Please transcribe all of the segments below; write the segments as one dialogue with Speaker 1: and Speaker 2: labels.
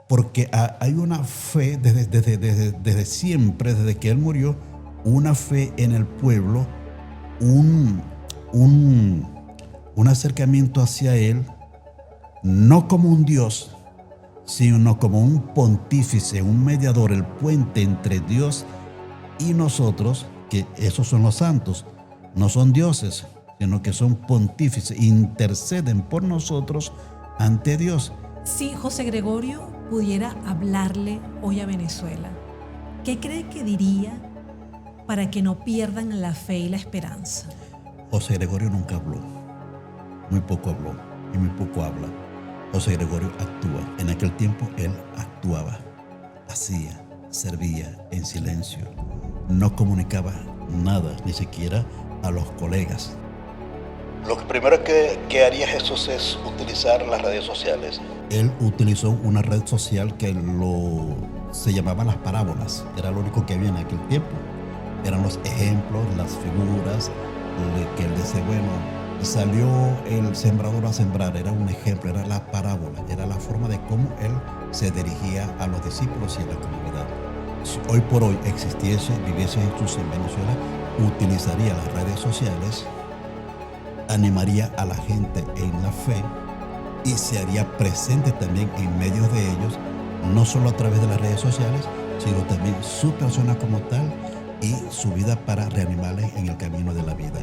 Speaker 1: porque hay una fe desde siempre, desde que él murió, una fe en el pueblo, un, un, un acercamiento hacia él, no como un Dios, sino como un pontífice, un mediador, el puente entre Dios y nosotros, que esos son los santos, no son dioses, sino que son pontífices, interceden por nosotros ante Dios.
Speaker 2: Si José Gregorio pudiera hablarle hoy a Venezuela, ¿qué cree que diría para que no pierdan la fe y la esperanza?
Speaker 1: José Gregorio nunca habló, muy poco habló y muy poco habla. José Gregorio actúa. En aquel tiempo él actuaba, hacía, servía en silencio, no comunicaba nada, ni siquiera a los colegas. Lo primero que haría Jesús es utilizar las redes sociales. Él utilizó una red social que se llamaba las parábolas. Era lo único que había en aquel tiempo. Eran los ejemplos, las figuras, que él decía, bueno, salió el sembrador a sembrar. Era un ejemplo, era la parábola, era la forma de cómo él se dirigía a los discípulos y a la comunidad. Si hoy por hoy viviese Jesús en Venezuela, utilizaría las redes sociales, animaría a la gente en la fe y se haría presente también en medio de ellos, no solo a través de las redes sociales, sino también su persona como tal y su vida para reanimarles en el camino de la vida.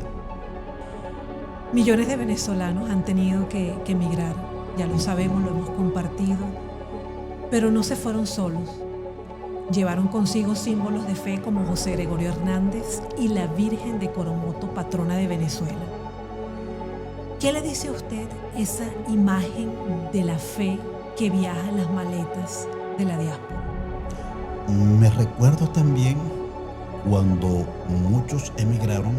Speaker 2: Millones de venezolanos han tenido que emigrar, ya lo sabemos, lo hemos compartido, pero no se fueron solos. Llevaron consigo símbolos de fe como José Gregorio Hernández y la Virgen de Coromoto, patrona de Venezuela. ¿Qué le dice a usted esa imagen de la fe que viaja en las maletas de la diáspora?
Speaker 1: Me recuerdo también cuando muchos emigraron,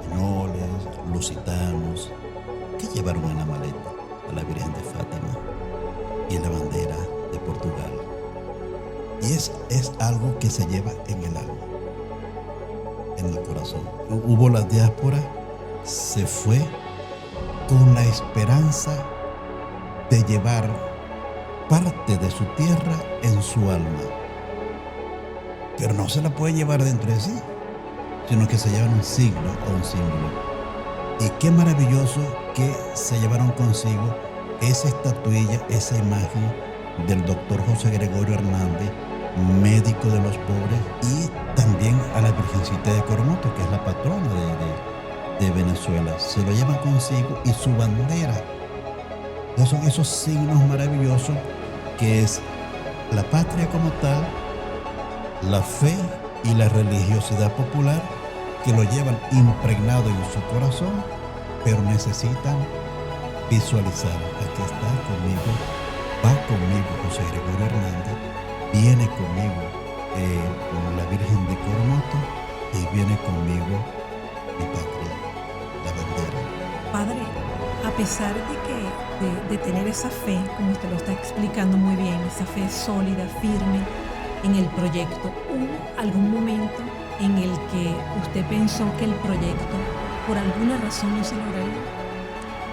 Speaker 1: españoles, lusitanos, que llevaron en la maleta a la Virgen de Fátima y la bandera de Portugal. Y es algo que se lleva en el alma, en el corazón. Hubo la diáspora, se fue con la esperanza de llevar parte de su tierra en su alma. Pero no se la puede llevar dentro de sí, sino que se llevan un signo o un símbolo. Y qué maravilloso que se llevaron consigo esa estatuilla, esa imagen del doctor José Gregorio Hernández, médico de los pobres, y también a la Virgencita de Coromoto, que es la patrona de Venezuela. Se lo llevan consigo y su bandera. Entonces son esos signos maravillosos que es la patria como tal, la fe y la religiosidad popular, que lo llevan impregnado en su corazón, pero necesitan visualizar. Aquí está conmigo, va conmigo José Gregorio Hernández, viene conmigo la Virgen de Coromoto y viene conmigo mi patria, la bandera.
Speaker 2: Padre, a pesar de tener esa fe, como usted lo está explicando muy bien, esa fe sólida, firme en el proyecto, ¿hubo algún momento en el que usted pensó que el proyecto por alguna razón no se lograría?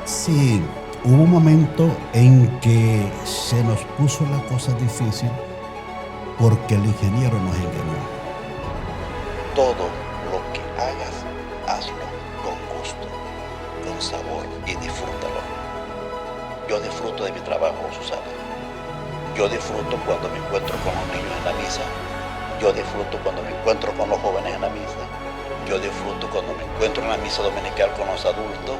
Speaker 1: Sí, hubo un momento en que se nos puso la cosa difícil porque el ingeniero nos engañó. Todo lo que hagas, hazlo con gusto, con sabor y disfrútalo. Yo disfruto de mi trabajo, Susana. Yo disfruto cuando me encuentro con los niños en la misa. Yo disfruto cuando me encuentro con los jóvenes en la misa. Yo disfruto cuando me encuentro en la misa dominical con los adultos.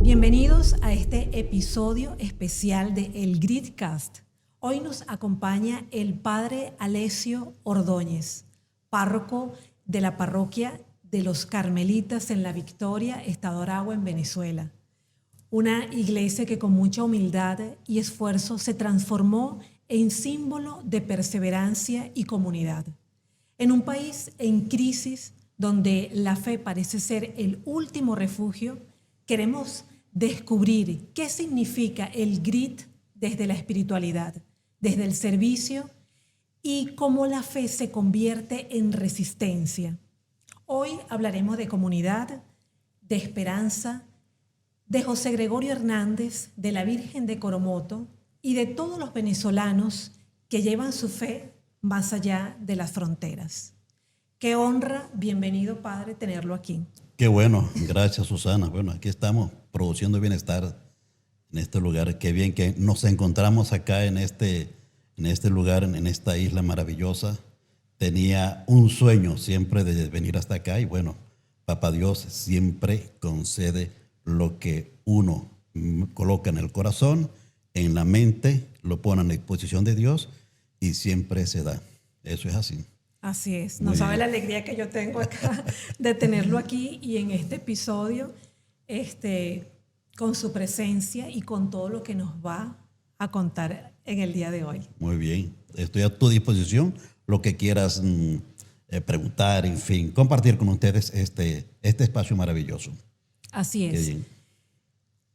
Speaker 2: Bienvenidos a este episodio especial de El Gridcast. Hoy nos acompaña el padre Alessio Ordóñez, párroco de la parroquia de los Carmelitas en La Victoria, Estado Aragua, en Venezuela. Una iglesia que con mucha humildad y esfuerzo se transformó en símbolo de perseverancia y comunidad. En un país en crisis donde la fe parece ser el último refugio, queremos descubrir qué significa el GRIT desde la espiritualidad, desde el servicio y cómo la fe se convierte en resistencia. Hoy hablaremos de comunidad, de esperanza, de José Gregorio Hernández, de la Virgen de Coromoto y de todos los venezolanos que llevan su fe más allá de las fronteras. Qué honra, bienvenido Padre, tenerlo aquí.
Speaker 1: Qué bueno, gracias Susana. Bueno, aquí estamos produciendo bienestar en este lugar. Qué bien que nos encontramos acá en este lugar, en esta isla maravillosa. Tenía un sueño siempre de venir hasta acá y bueno, Papá Dios siempre concede lo que uno coloca en el corazón, en la mente, lo pone a disposición de Dios y siempre se da. Eso es así.
Speaker 2: Así es. No sabe la alegría que yo tengo acá de tenerlo aquí y en este episodio, con su presencia y con todo lo que nos va a contar en el día de hoy.
Speaker 1: Muy bien. Estoy a tu disposición. Lo que quieras preguntar, en fin, compartir con ustedes este espacio maravilloso.
Speaker 2: Así es.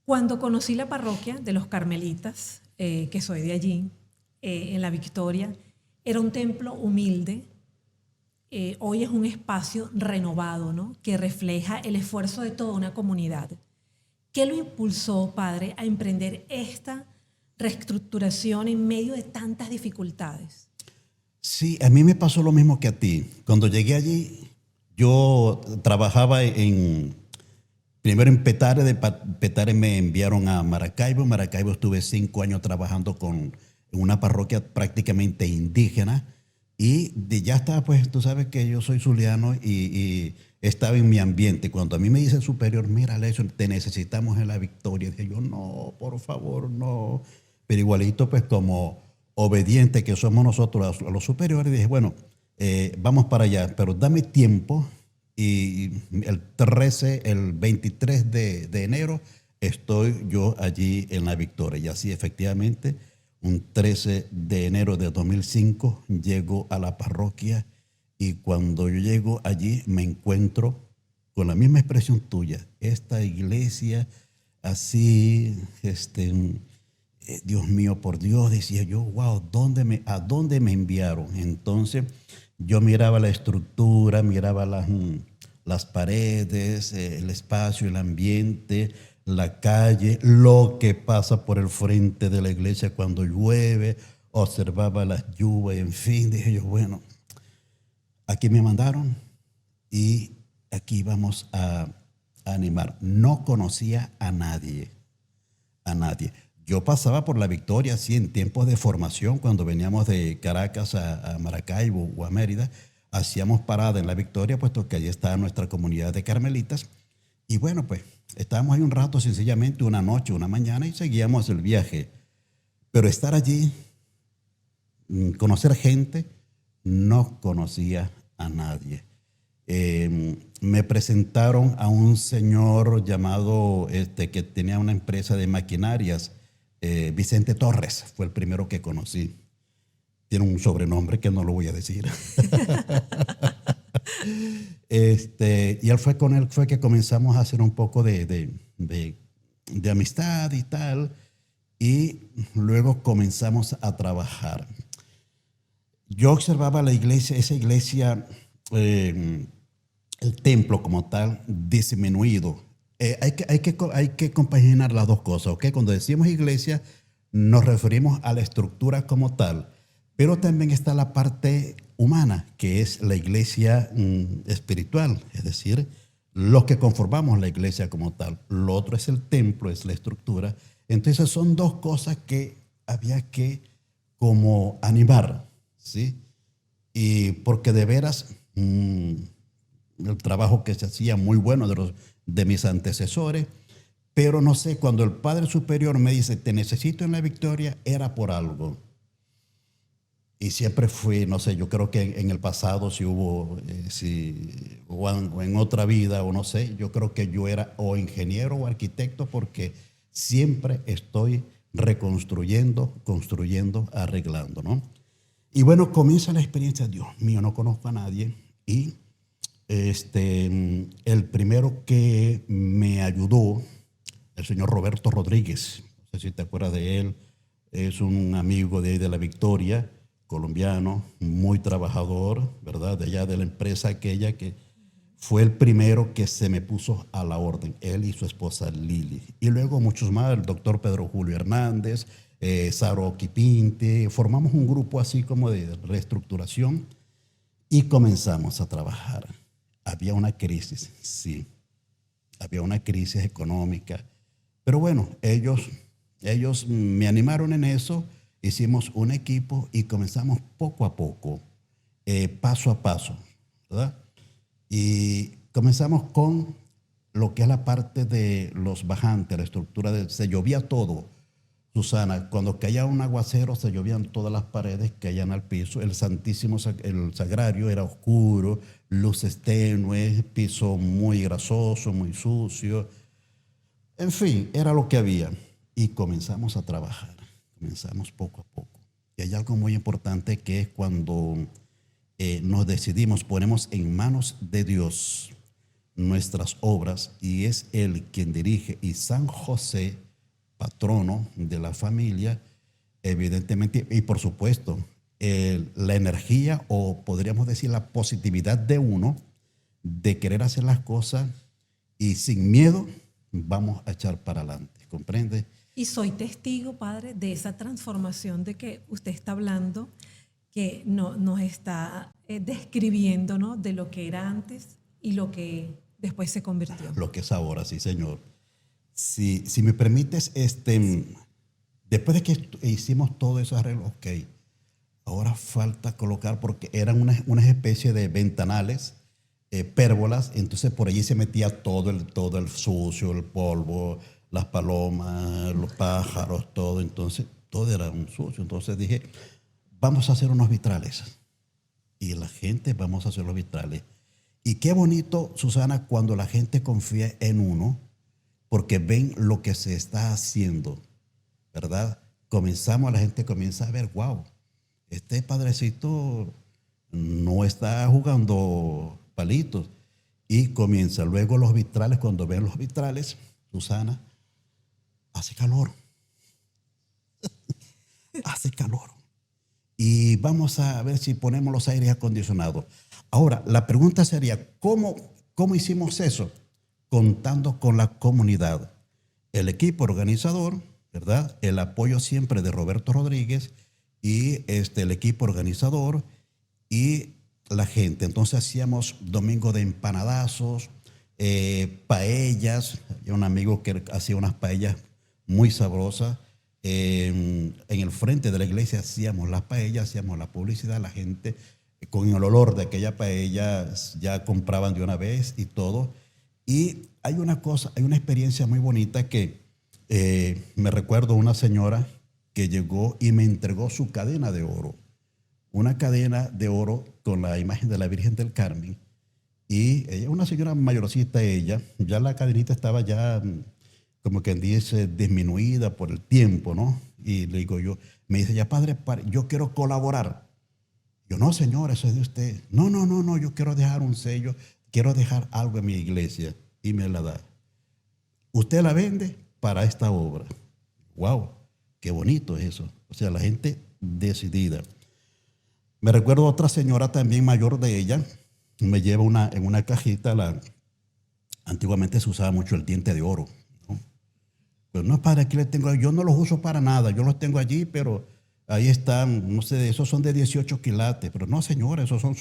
Speaker 2: Cuando conocí la parroquia de los Carmelitas, que soy de allí, en La Victoria, era un templo humilde. Hoy es un espacio renovado, ¿no?, que refleja el esfuerzo de toda una comunidad. ¿Qué lo impulsó, Padre, a emprender esta reestructuración en medio de tantas dificultades?
Speaker 1: Sí, a mí me pasó lo mismo que a ti. Cuando llegué allí, yo trabajaba primero en Petare, de Petare me enviaron a Maracaibo. En Maracaibo estuve 5 años trabajando en una parroquia prácticamente indígena y ya estaba, pues tú sabes que yo soy zuliano y estaba en mi ambiente. Cuando a mí me dice el superior, mira Alessio, te necesitamos en La Victoria, dije yo, no, por favor, no. Pero igualito pues como obediente que somos nosotros a los superiores, dije, bueno, vamos para allá, pero dame tiempo. Y el 23 de enero estoy yo allí en La Victoria. Y así efectivamente, un 13 de enero de 2005 llego a la parroquia y cuando yo llego allí me encuentro con la misma expresión tuya. Esta iglesia así, Dios mío, por Dios, decía yo, wow, ¿a dónde me enviaron? Entonces yo miraba la estructura, miraba las paredes, el espacio, el ambiente, la calle, lo que pasa por el frente de la iglesia cuando llueve, observaba las lluvias, en fin, dije yo, bueno, aquí me mandaron y aquí vamos a animar. No conocía a nadie. Yo pasaba por La Victoria, así en tiempos de formación, cuando veníamos de Caracas a Maracaibo o a Mérida, hacíamos parada en La Victoria, puesto que allí está nuestra comunidad de carmelitas. Y bueno, pues estábamos ahí un rato, sencillamente, una noche, una mañana, y seguíamos el viaje. Pero estar allí, conocer gente, no conocía a nadie. Me presentaron a un señor llamado, que tenía una empresa de maquinarias, Vicente Torres, fue el primero que conocí. Tiene un sobrenombre que no lo voy a decir. Y con él fue que comenzamos a hacer un poco de amistad y tal. Y luego comenzamos a trabajar. Yo observaba la iglesia, esa iglesia, el templo como tal, disminuido. Hay que compaginar las dos cosas, ¿ok? Cuando decimos iglesia, nos referimos a la estructura como tal. Pero también está la parte humana, que es la iglesia espiritual, es decir, los que conformamos la iglesia como tal. Lo otro es el templo, es la estructura. Entonces son dos cosas que había que como animar, ¿sí? Y porque de veras el trabajo que se hacía muy bueno de mis antecesores, pero no sé, cuando el Padre Superior me dice, te necesito en La Victoria, era por algo. Y siempre fui, no sé, yo creo que en el pasado si hubo, o en otra vida, o no sé, yo creo que yo era o ingeniero o arquitecto porque siempre estoy reconstruyendo, construyendo, arreglando, ¿no? Y bueno, comienza la experiencia, Dios mío, no conozco a nadie. Y el primero que me ayudó, el señor Roberto Rodríguez, no sé si te acuerdas de él, es un amigo de La Victoria, colombiano, muy trabajador, ¿verdad? De allá de la empresa aquella que fue el primero que se me puso a la orden, él y su esposa Lili. Y luego muchos más, el doctor Pedro Julio Hernández, Saro Quipinte, formamos un grupo así como de reestructuración y comenzamos a trabajar. Había una crisis, sí, había una crisis económica, pero bueno, ellos me animaron en eso, hicimos un equipo y comenzamos poco a poco, paso a paso, ¿verdad? Y comenzamos con lo que es la parte de los bajantes, la estructura se llovía todo. Susana, cuando caía un aguacero se llovían todas las paredes, caían al piso. El Santísimo, el Sagrario era oscuro, luces tenues, piso muy grasoso, muy sucio. En fin, era lo que había. Y comenzamos a trabajar, comenzamos poco a poco. Y hay algo muy importante que es cuando nos decidimos, ponemos en manos de Dios nuestras obras y es Él quien dirige. Y San José, patrono de la familia, evidentemente, y por supuesto, la energía o podríamos decir la positividad de uno de querer hacer las cosas y sin miedo vamos a echar para adelante, ¿comprende?
Speaker 2: Y soy testigo, padre, de esa transformación de que usted está hablando, que nos está describiendo, ¿no?, de lo que era antes y lo que después se convirtió.
Speaker 1: Lo que es ahora, sí, señor. Si me permites, después de que hicimos todo ese arreglo, ok, ahora falta colocar, porque eran unas especies de ventanales, pérgolas, entonces por allí se metía todo el sucio, el polvo, las palomas, los pájaros, todo, entonces todo era un sucio. Entonces dije, vamos a hacer unos vitrales. Y la gente, vamos a hacer los vitrales. Y qué bonito, Susana, cuando la gente confía en uno, porque ven lo que se está haciendo, ¿verdad? La gente comienza a ver, wow, este padrecito no está jugando palitos. Y comienza luego los vitrales, cuando ven los vitrales, Susana, hace calor. Hace calor. Y vamos a ver si ponemos los aires acondicionados. Ahora, la pregunta sería, ¿cómo hicimos eso? Contando con la comunidad, el equipo organizador, ¿verdad? El apoyo siempre de Roberto Rodríguez y el equipo organizador y la gente. Entonces hacíamos domingo de empanadazos, paellas. Había un amigo que hacía unas paellas muy sabrosas. En el frente de la iglesia hacíamos las paellas, hacíamos la publicidad, la gente con el olor de aquella paella ya compraban de una vez y todo. Y hay una experiencia muy bonita que me recuerdo una señora que llegó y me entregó su cadena de oro, una cadena de oro con la imagen de la Virgen del Carmen. Y ella, una señora mayorcita, ella, ya la cadenita estaba ya, como quien dice, disminuida por el tiempo, ¿no? Y le digo yo, me dice, ya padre, yo quiero colaborar. Yo, no, señor, eso es de usted. No, yo quiero dejar un sello, quiero dejar algo en mi iglesia. Y me la da. Usted la vende para esta obra. Wow, qué bonito es eso. O sea, la gente decidida. Me recuerdo otra señora también mayor de ella, me lleva en una cajita, antiguamente se usaba mucho el diente de oro, ¿no? Pero no, padre, aquí le tengo, yo no los uso para nada, yo los tengo allí, pero ahí están, no sé, esos son de 18 quilates, pero no, señora, esos son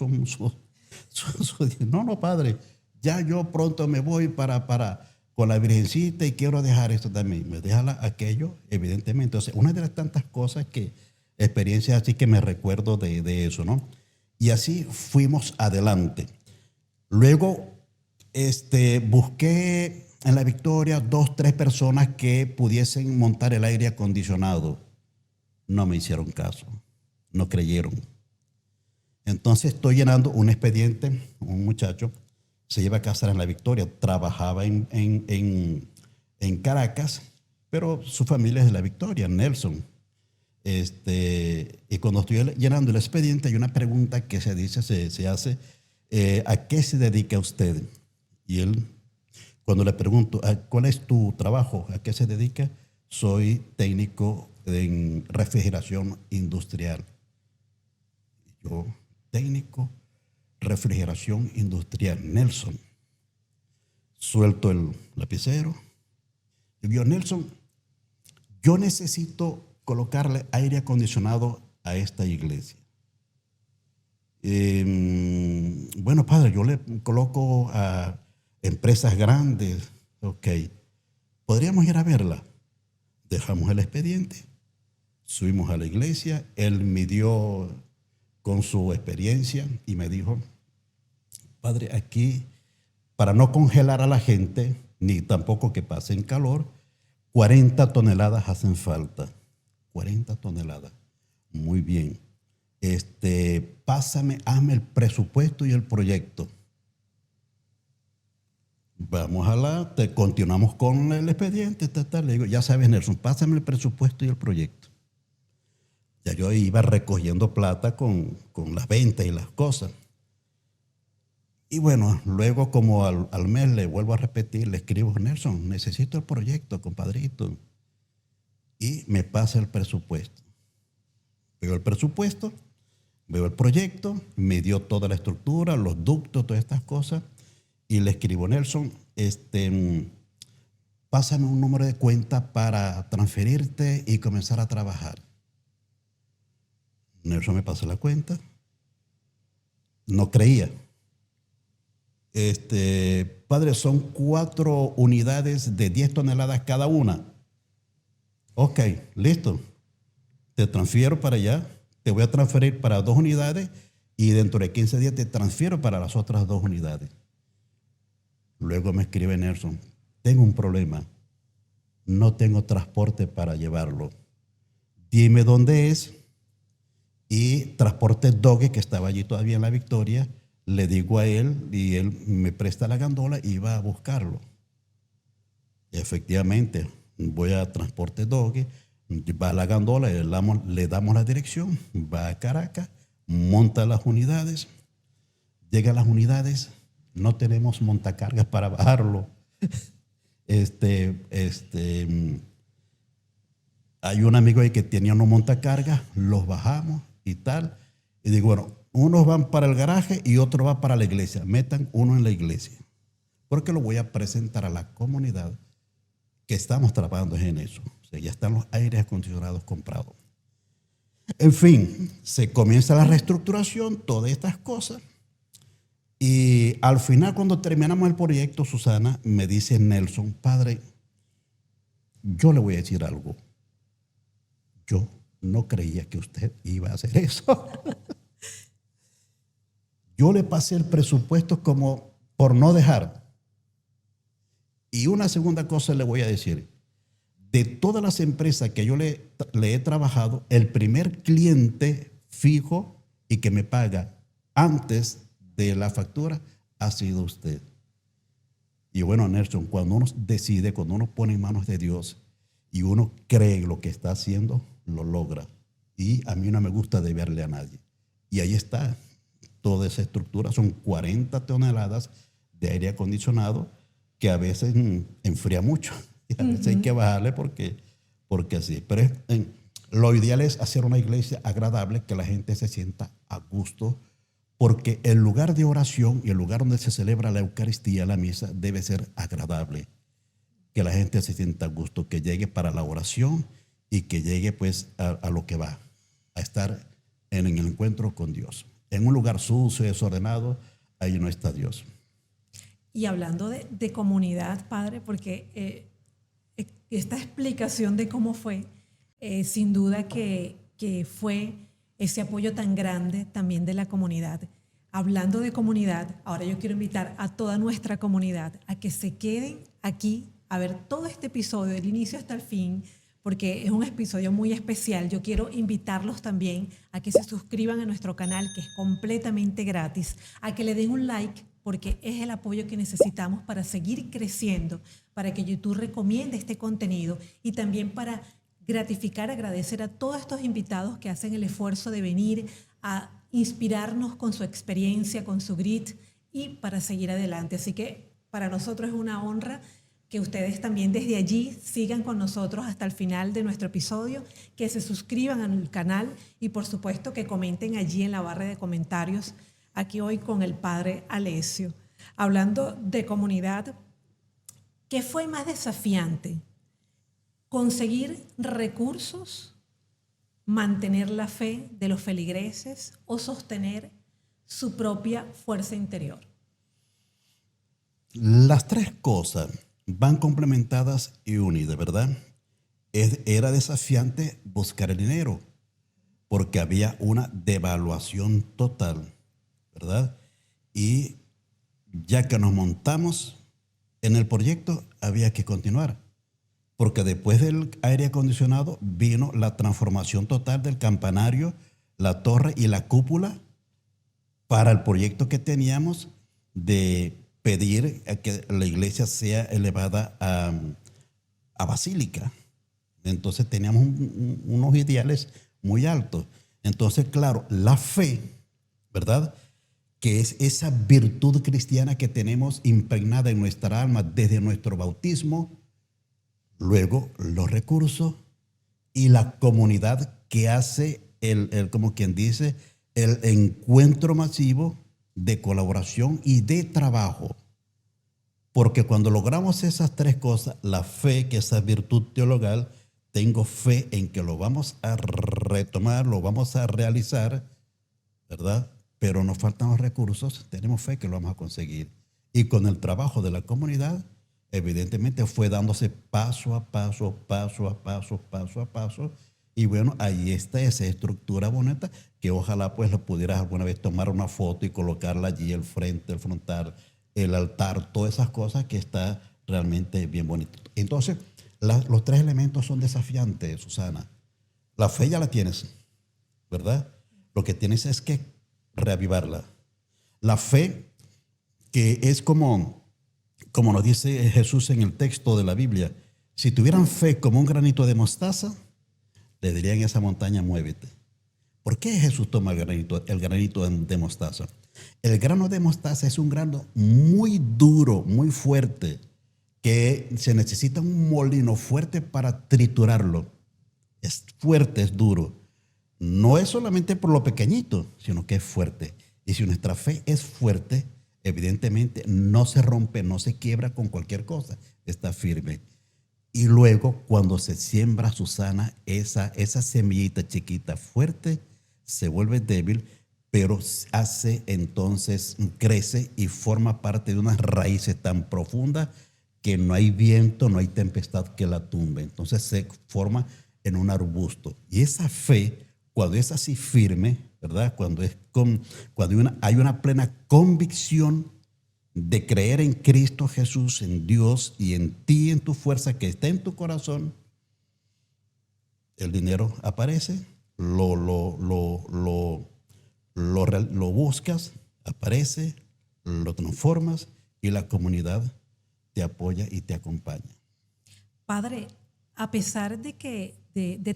Speaker 1: no, padre, ya yo pronto me voy con la Virgencita y quiero dejar esto también, me deja aquello, evidentemente. Entonces, una de las tantas cosas experiencias así que me recuerdo de eso, ¿no? Y así fuimos adelante. Luego, busqué en La Victoria 2, 3 personas que pudiesen montar el aire acondicionado. No me hicieron caso, no creyeron. Entonces estoy llenando un expediente, un muchacho se lleva a casar en La Victoria, trabajaba en Caracas, pero su familia es de La Victoria, Nelson. Y cuando estoy llenando el expediente hay una pregunta que se hace, ¿a qué se dedica usted? Y él, cuando le pregunto, ¿cuál es tu trabajo? ¿A qué se dedica? Soy técnico en refrigeración industrial. Yo, técnico, refrigeración industrial, Nelson. Suelto el lapicero. Y digo, Nelson, yo necesito colocarle aire acondicionado a esta iglesia. Bueno, padre, yo le coloco a empresas grandes. Ok, podríamos ir a verla. Dejamos el expediente, subimos a la iglesia, él midió con su experiencia y me dijo, padre, aquí, para no congelar a la gente, ni tampoco que pasen calor, 40 toneladas hacen falta. 40 toneladas. Muy bien. Hazme el presupuesto y el proyecto. Continuamos con el expediente. Le digo, ya sabes, Nelson, pásame el presupuesto y el proyecto. Ya yo iba recogiendo plata con las ventas y las cosas. Y bueno, luego como al mes le vuelvo a repetir, le escribo, Nelson, necesito el proyecto, compadrito. Y me pasa el presupuesto. Veo el presupuesto, veo el proyecto, me dio toda la estructura, los ductos, todas estas cosas. Y le escribo, Nelson, pásame un número de cuenta para transferirte y comenzar a trabajar. Nelson me pasa la cuenta. No creía. Padre, son 4 unidades de 10 toneladas cada una. Ok, listo. Te transfiero para allá. Te voy a transferir para 2 unidades y dentro de 15 días te transfiero para las otras 2 unidades. Luego me escribe Nelson, tengo un problema. No tengo transporte para llevarlo. Dime dónde es. Y Transporte Dogue, que estaba allí todavía en La Victoria, le digo a él y él me presta la gandola y va a buscarlo. Y efectivamente, voy a Transporte Dogue, va a la gandola, le damos la dirección, va a Caracas, monta las unidades, llega a las unidades, no tenemos montacargas para bajarlo. Hay un amigo ahí que tenía unos montacargas, los bajamos y tal. Y digo, bueno, unos van para el garaje y otro va para la iglesia. Metan uno en la iglesia. Porque lo voy a presentar a la comunidad que estamos trabajando en eso. O sea, ya están los aires acondicionados comprados. En fin, se comienza la reestructuración, todas estas cosas. Y al final, cuando terminamos el proyecto, Susana, me dice Nelson, padre, yo le voy a decir algo. Yo no creía que usted iba a hacer eso. Yo le pasé el presupuesto como por no dejar. Y una segunda cosa le voy a decir. De todas las empresas que yo le he trabajado, el primer cliente fijo y que me paga antes de la factura ha sido usted. Y bueno, Nelson, cuando uno decide, cuando uno pone en manos de Dios y uno cree lo que está haciendo, lo logra. Y a mí no me gusta deberle a nadie. Y ahí está toda esa estructura. Son 40 toneladas de aire acondicionado que a veces enfría mucho. Y a veces hay que bajarle porque así. Pero lo ideal es hacer una iglesia agradable, que la gente se sienta a gusto, porque el lugar de oración y el lugar donde se celebra la Eucaristía, la misa, debe ser agradable. Que la gente se sienta a gusto, que llegue para la oración y que llegue pues a lo que va, a estar en el encuentro con Dios. En un lugar sucio, desordenado, ahí no está Dios.
Speaker 2: Y hablando de comunidad, padre, porque esta explicación de cómo fue, sin duda que fue ese apoyo tan grande también de la comunidad. Hablando de comunidad, ahora yo quiero invitar a toda nuestra comunidad a que se queden aquí a ver todo este episodio, del inicio hasta el fin, porque es un episodio muy especial. Yo quiero invitarlos también a que se suscriban a nuestro canal, que es completamente gratis, a que le den un like, porque es el apoyo que necesitamos para seguir creciendo, para que YouTube recomiende este contenido y también para gratificar, agradecer a todos estos invitados que hacen el esfuerzo de venir a inspirarnos con su experiencia, con su grit y para seguir adelante. Así que para nosotros es una honra que ustedes también desde allí sigan con nosotros hasta el final de nuestro episodio, que se suscriban al canal y por supuesto que comenten allí en la barra de comentarios, aquí hoy con el padre Alessio. Hablando de comunidad, ¿qué fue más desafiante? ¿Conseguir recursos, mantener la fe de los feligreses o sostener su propia fuerza interior?
Speaker 1: Las tres cosas van complementadas y unidas, ¿verdad? Era desafiante buscar el dinero porque había una devaluación total, ¿verdad? Y ya que nos montamos en el proyecto, había que continuar, porque después del aire acondicionado vino la transformación total del campanario, la torre y la cúpula para el proyecto que teníamos de pedir a que la iglesia sea elevada a basílica. Entonces teníamos unos ideales muy altos. Entonces, claro, la fe, ¿verdad?, que es esa virtud cristiana que tenemos impregnada en nuestra alma desde nuestro bautismo, luego los recursos y la comunidad que hace como quien dice, el encuentro masivo de colaboración y de trabajo. Porque cuando logramos esas tres cosas, la fe, que es esa virtud teologal, tengo fe en que lo vamos a retomar, lo vamos a realizar, ¿verdad? Pero nos faltan los recursos, tenemos fe que lo vamos a conseguir. Y con el trabajo de la comunidad, evidentemente fue dándose paso a paso, paso a paso, paso a paso. Y bueno, ahí está esa estructura bonita que ojalá pues lo pudieras alguna vez tomar una foto y colocarla allí, el frente, el frontal, el altar, todas esas cosas que está realmente bien bonito. Entonces, los tres elementos son desafiantes, Susana. La fe ya la tienes, ¿verdad? Lo que tienes es que reavivarla. La fe, que es como nos dice Jesús en el texto de la Biblia, si tuvieran fe como un granito de mostaza, le dirían a esa montaña, muévete. ¿Por qué Jesús toma el granito de mostaza? El grano de mostaza es un grano muy duro, muy fuerte, que se necesita un molino fuerte para triturarlo. Es fuerte, es duro. No es solamente por lo pequeñito, sino que es fuerte. Y si nuestra fe es fuerte, evidentemente no se rompe, no se quiebra con cualquier cosa, está firme. Y luego, cuando se siembra, Susana, esa semillita chiquita fuerte se vuelve débil, pero entonces crece y forma parte de unas raíces tan profundas que no hay viento, no hay tempestad que la tumbe. Entonces se forma en un arbusto. Y esa fe, cuando es así firme, ¿verdad? Cuando hay una plena convicción de creer en Cristo Jesús, en Dios y en ti, en tu fuerza que está en tu corazón, el dinero aparece, lo buscas, aparece, lo transformas y la comunidad te apoya y te acompaña.
Speaker 2: Padre, a pesar de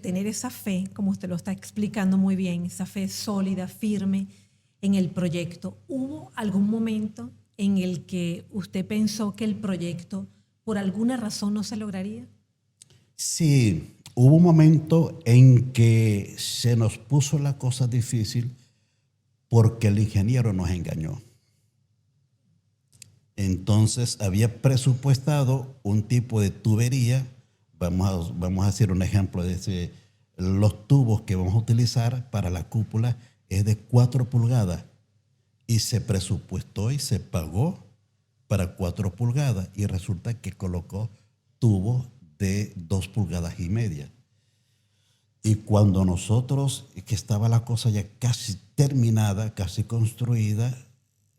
Speaker 2: tener esa fe, como usted lo está explicando muy bien, esa fe sólida, firme en el proyecto, ¿hubo algún momento en el que usted pensó que el proyecto por alguna razón no se lograría?
Speaker 1: Sí, hubo un momento en que se nos puso la cosa difícil porque el ingeniero nos engañó. Entonces había presupuestado un tipo de tubería. Vamos a hacer un ejemplo de los tubos que vamos a utilizar para la cúpula es de 4 pulgadas y se presupuestó y se pagó para 4 pulgadas y resulta que colocó tubos de 2 pulgadas y media. Y cuando nosotros, que estaba la cosa ya casi terminada, casi construida,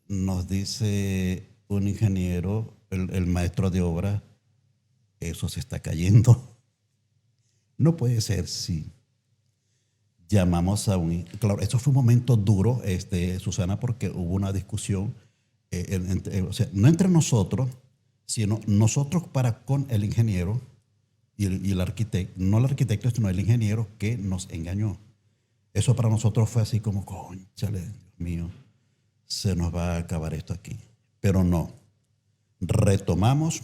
Speaker 1: nos dice un ingeniero, el maestro de obra, eso se está cayendo. No puede ser, sí. Llamamos a claro, eso fue un momento duro, Susana, porque hubo una discusión, o sea, no entre nosotros, sino nosotros para con el ingeniero y el arquitecto, no el arquitecto, sino el ingeniero que nos engañó. Eso para nosotros fue así como, cónchale, Dios mío, se nos va a acabar esto aquí. Pero no, retomamos,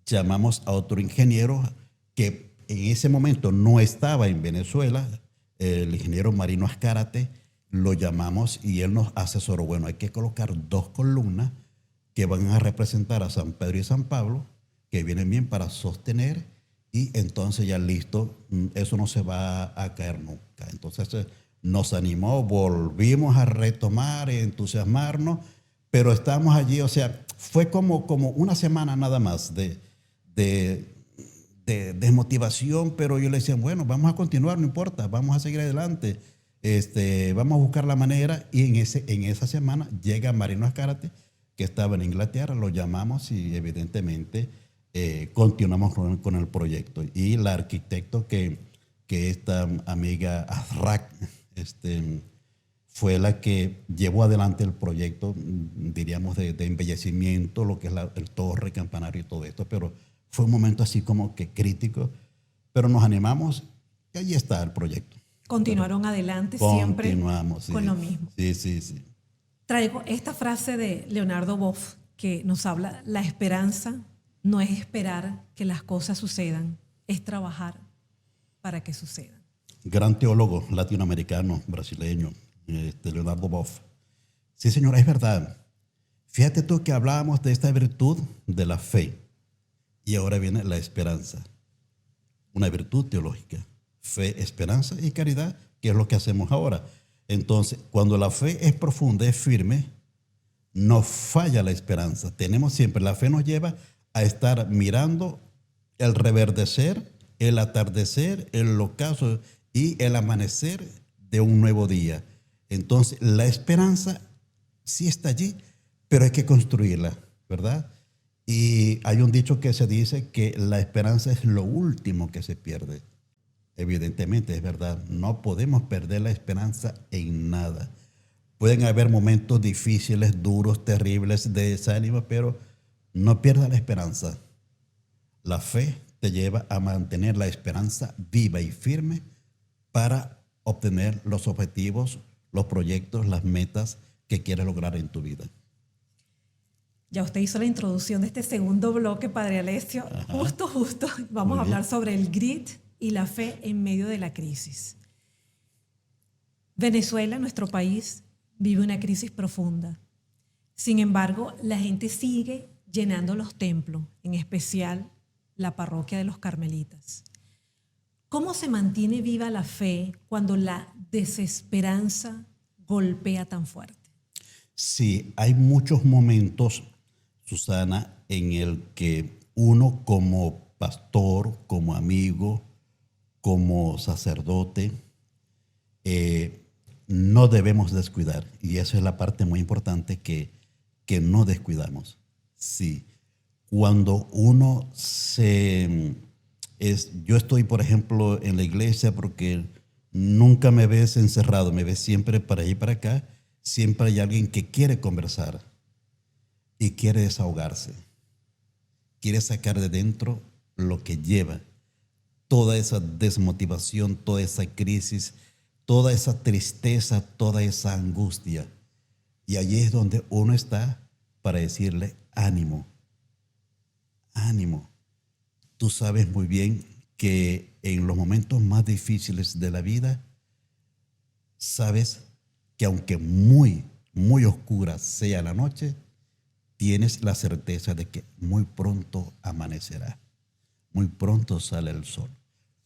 Speaker 1: llamamos a otro ingeniero que en ese momento no estaba en Venezuela, el ingeniero Marino Azcárate, lo llamamos y él nos asesoró. Bueno, hay que colocar 2 columnas que van a representar a San Pedro y San Pablo, que vienen bien para sostener, y entonces ya listo, eso no se va a caer nunca. Entonces nos animó, volvimos a retomar, entusiasmarnos, pero estábamos allí, o sea, fue como una semana nada más de desmotivación, pero yo le decía, bueno, vamos a continuar, no importa, vamos a seguir adelante, vamos a buscar la manera, y en esa semana llega Marino Azcárate, que estaba en Inglaterra, lo llamamos y evidentemente continuamos con el proyecto. Y la arquitecto que esta amiga Azrak fue la que llevó adelante el proyecto, diríamos, de embellecimiento, lo que es el torre, campanario y todo esto, pero fue un momento así como que crítico, pero nos animamos y allí está el proyecto.
Speaker 2: Continuaron adelante siempre
Speaker 1: sí,
Speaker 2: con lo mismo.
Speaker 1: Sí.
Speaker 2: Traigo esta frase de Leonardo Boff que nos habla: la esperanza no es esperar que las cosas sucedan, es trabajar para que sucedan.
Speaker 1: Gran teólogo latinoamericano, brasileño, Leonardo Boff. Sí, señora, es verdad. Fíjate tú que hablábamos de esta virtud de la fe y ahora viene la esperanza. Una virtud teológica. Fe, esperanza y caridad, que es lo que hacemos ahora. Entonces, cuando la fe es profunda, es firme, no falla la esperanza. Tenemos siempre, la fe nos lleva a estar mirando el reverdecer, el atardecer, el ocaso y el amanecer de un nuevo día. Entonces, la esperanza sí está allí, pero hay que construirla, ¿verdad? Y hay un dicho que se dice que la esperanza es lo último que se pierde. Evidentemente, es verdad, no podemos perder la esperanza en nada. Pueden haber momentos difíciles, duros, terribles, de desánimo, pero no pierdas la esperanza. La fe te lleva a mantener la esperanza viva y firme para obtener los objetivos, los proyectos, las metas que quieres lograr en tu vida.
Speaker 2: Ya usted hizo la introducción de este segundo bloque, Padre Alessio. Ajá. Justo. Vamos a hablar sobre el grit y la fe en medio de la crisis. Venezuela, nuestro país, vive una crisis profunda. Sin embargo, la gente sigue llenando los templos, en especial la parroquia de los Carmelitas. ¿Cómo se mantiene viva la fe cuando la desesperanza golpea tan fuerte?
Speaker 1: Sí, hay muchos momentos, Susana, en el que uno como pastor, como amigo, como sacerdote, no debemos descuidar. Y esa es la parte muy importante que no descuidamos. Sí, cuando uno yo estoy, por ejemplo, en la iglesia porque nunca me ves encerrado, me ves siempre para allá y para acá. Siempre hay alguien que quiere conversar y quiere desahogarse. Quiere sacar de dentro lo que lleva. Toda esa desmotivación, toda esa crisis, toda esa tristeza, toda esa angustia. Y allí es donde uno está para decirle ánimo, ánimo. Tú sabes muy bien que en los momentos más difíciles de la vida, sabes que aunque muy, muy oscura sea la noche, tienes la certeza de que muy pronto amanecerá. Muy pronto sale el sol.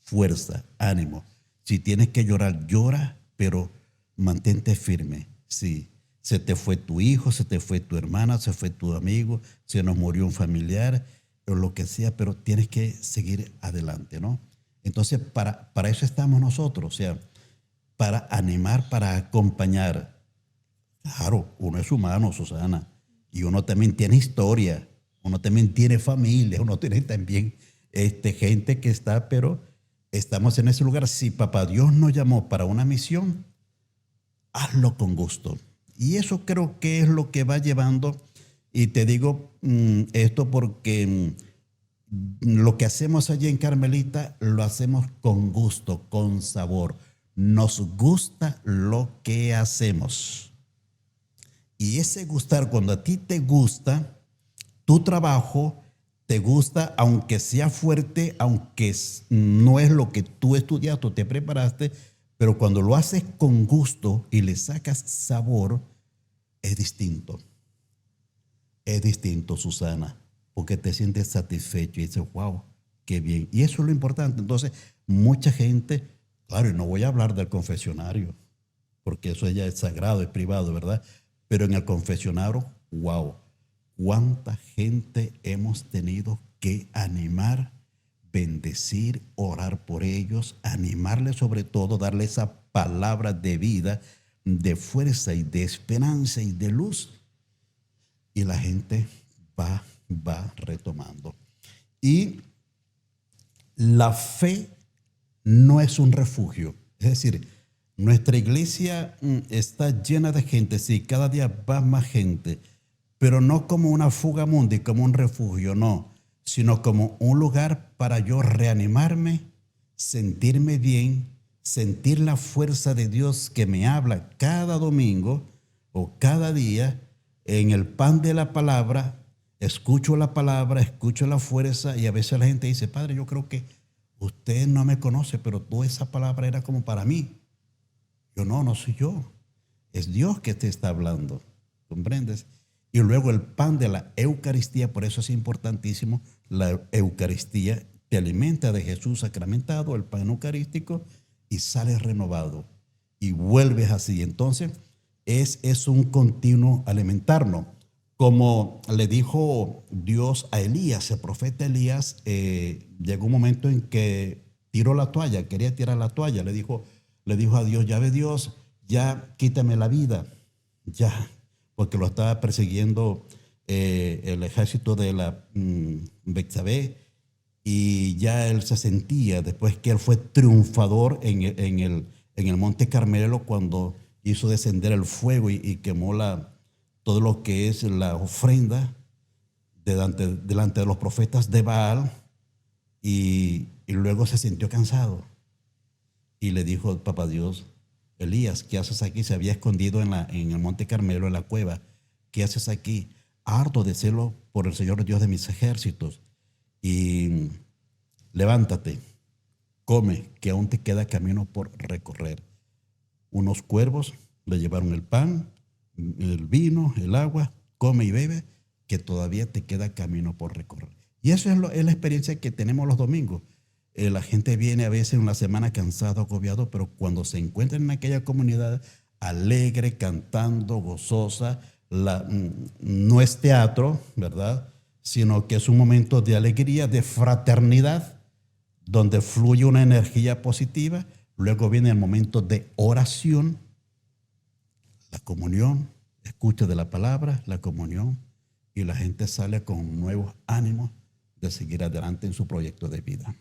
Speaker 1: Fuerza, ánimo. Si tienes que llorar, llora, pero mantente firme. Sí, se te fue tu hijo, se te fue tu hermana, se fue tu amigo, se nos murió un familiar, o lo que sea, pero tienes que seguir adelante, ¿no? Entonces, para eso estamos nosotros, o sea, para animar, para acompañar. Claro, uno es humano, Susana, y uno también tiene historia, uno también tiene familia, uno tiene también gente que está, pero estamos en ese lugar. Si papá Dios nos llamó para una misión, hazlo con gusto. Y eso creo que es lo que va llevando, y te digo esto porque lo que hacemos allí en Carmelita lo hacemos con gusto, con sabor. Nos gusta lo que hacemos. Y ese gustar, cuando a ti te gusta, tu trabajo te gusta, aunque sea fuerte, aunque no es lo que tú estudiaste o te preparaste, pero cuando lo haces con gusto y le sacas sabor, es distinto. Es distinto, Susana, porque te sientes satisfecho y dices, wow, qué bien. Y eso es lo importante. Entonces, mucha gente, claro, y no voy a hablar del confesionario, porque eso ya es sagrado, es privado, ¿verdad? Pero en el confesionario, wow, cuánta gente hemos tenido que animar, bendecir, orar por ellos, animarles sobre todo, darle esa palabra de vida, de fuerza y de esperanza y de luz. Y la gente va retomando. Y la fe no es un refugio. Es decir, nuestra iglesia está llena de gente, sí, cada día va más gente, pero no como una fuga mundi, como un refugio, no, sino como un lugar para yo reanimarme, sentirme bien, sentir la fuerza de Dios que me habla cada domingo o cada día en el pan de la palabra. Escucho la palabra, escucho la fuerza y a veces la gente dice, Padre, yo creo que usted no me conoce, pero toda esa palabra era como para mí. Yo no soy yo. Es Dios que te está hablando. ¿Comprendes? Y luego el pan de la Eucaristía, por eso es importantísimo, la Eucaristía te alimenta de Jesús sacramentado, el pan eucarístico, y sales renovado y vuelves así. Entonces es un continuo alimentarnos. Como le dijo Dios a Elías, el profeta Elías, llegó un momento en que tiró la toalla, quería tirar la toalla, le dijo a Dios, ya ve Dios, ya quítame la vida, ya, porque lo estaba persiguiendo el ejército de la Betsabé, y ya él se sentía, después que él fue triunfador en el Monte Carmelo, cuando hizo descender el fuego y quemó todo lo que es la ofrenda delante de los profetas de Baal, y luego se sintió cansado. Y le dijo, papá Dios, Elías, ¿qué haces aquí? Se había escondido en el Monte Carmelo, en la cueva. ¿Qué haces aquí? Harto de celo por el Señor Dios de mis ejércitos. Y levántate, come, que aún te queda camino por recorrer. Unos cuervos le llevaron el pan, el vino, el agua, come y bebe, que todavía te queda camino por recorrer. Y eso es la experiencia que tenemos los domingos. La gente viene a veces en una semana cansado, agobiado, pero cuando se encuentra en aquella comunidad alegre, cantando, gozosa, no es teatro, ¿verdad? Sino que es un momento de alegría, de fraternidad, donde fluye una energía positiva. Luego viene el momento de oración, la comunión, escucha de la palabra, la comunión, y la gente sale con nuevos ánimos de seguir adelante en su proyecto de vida.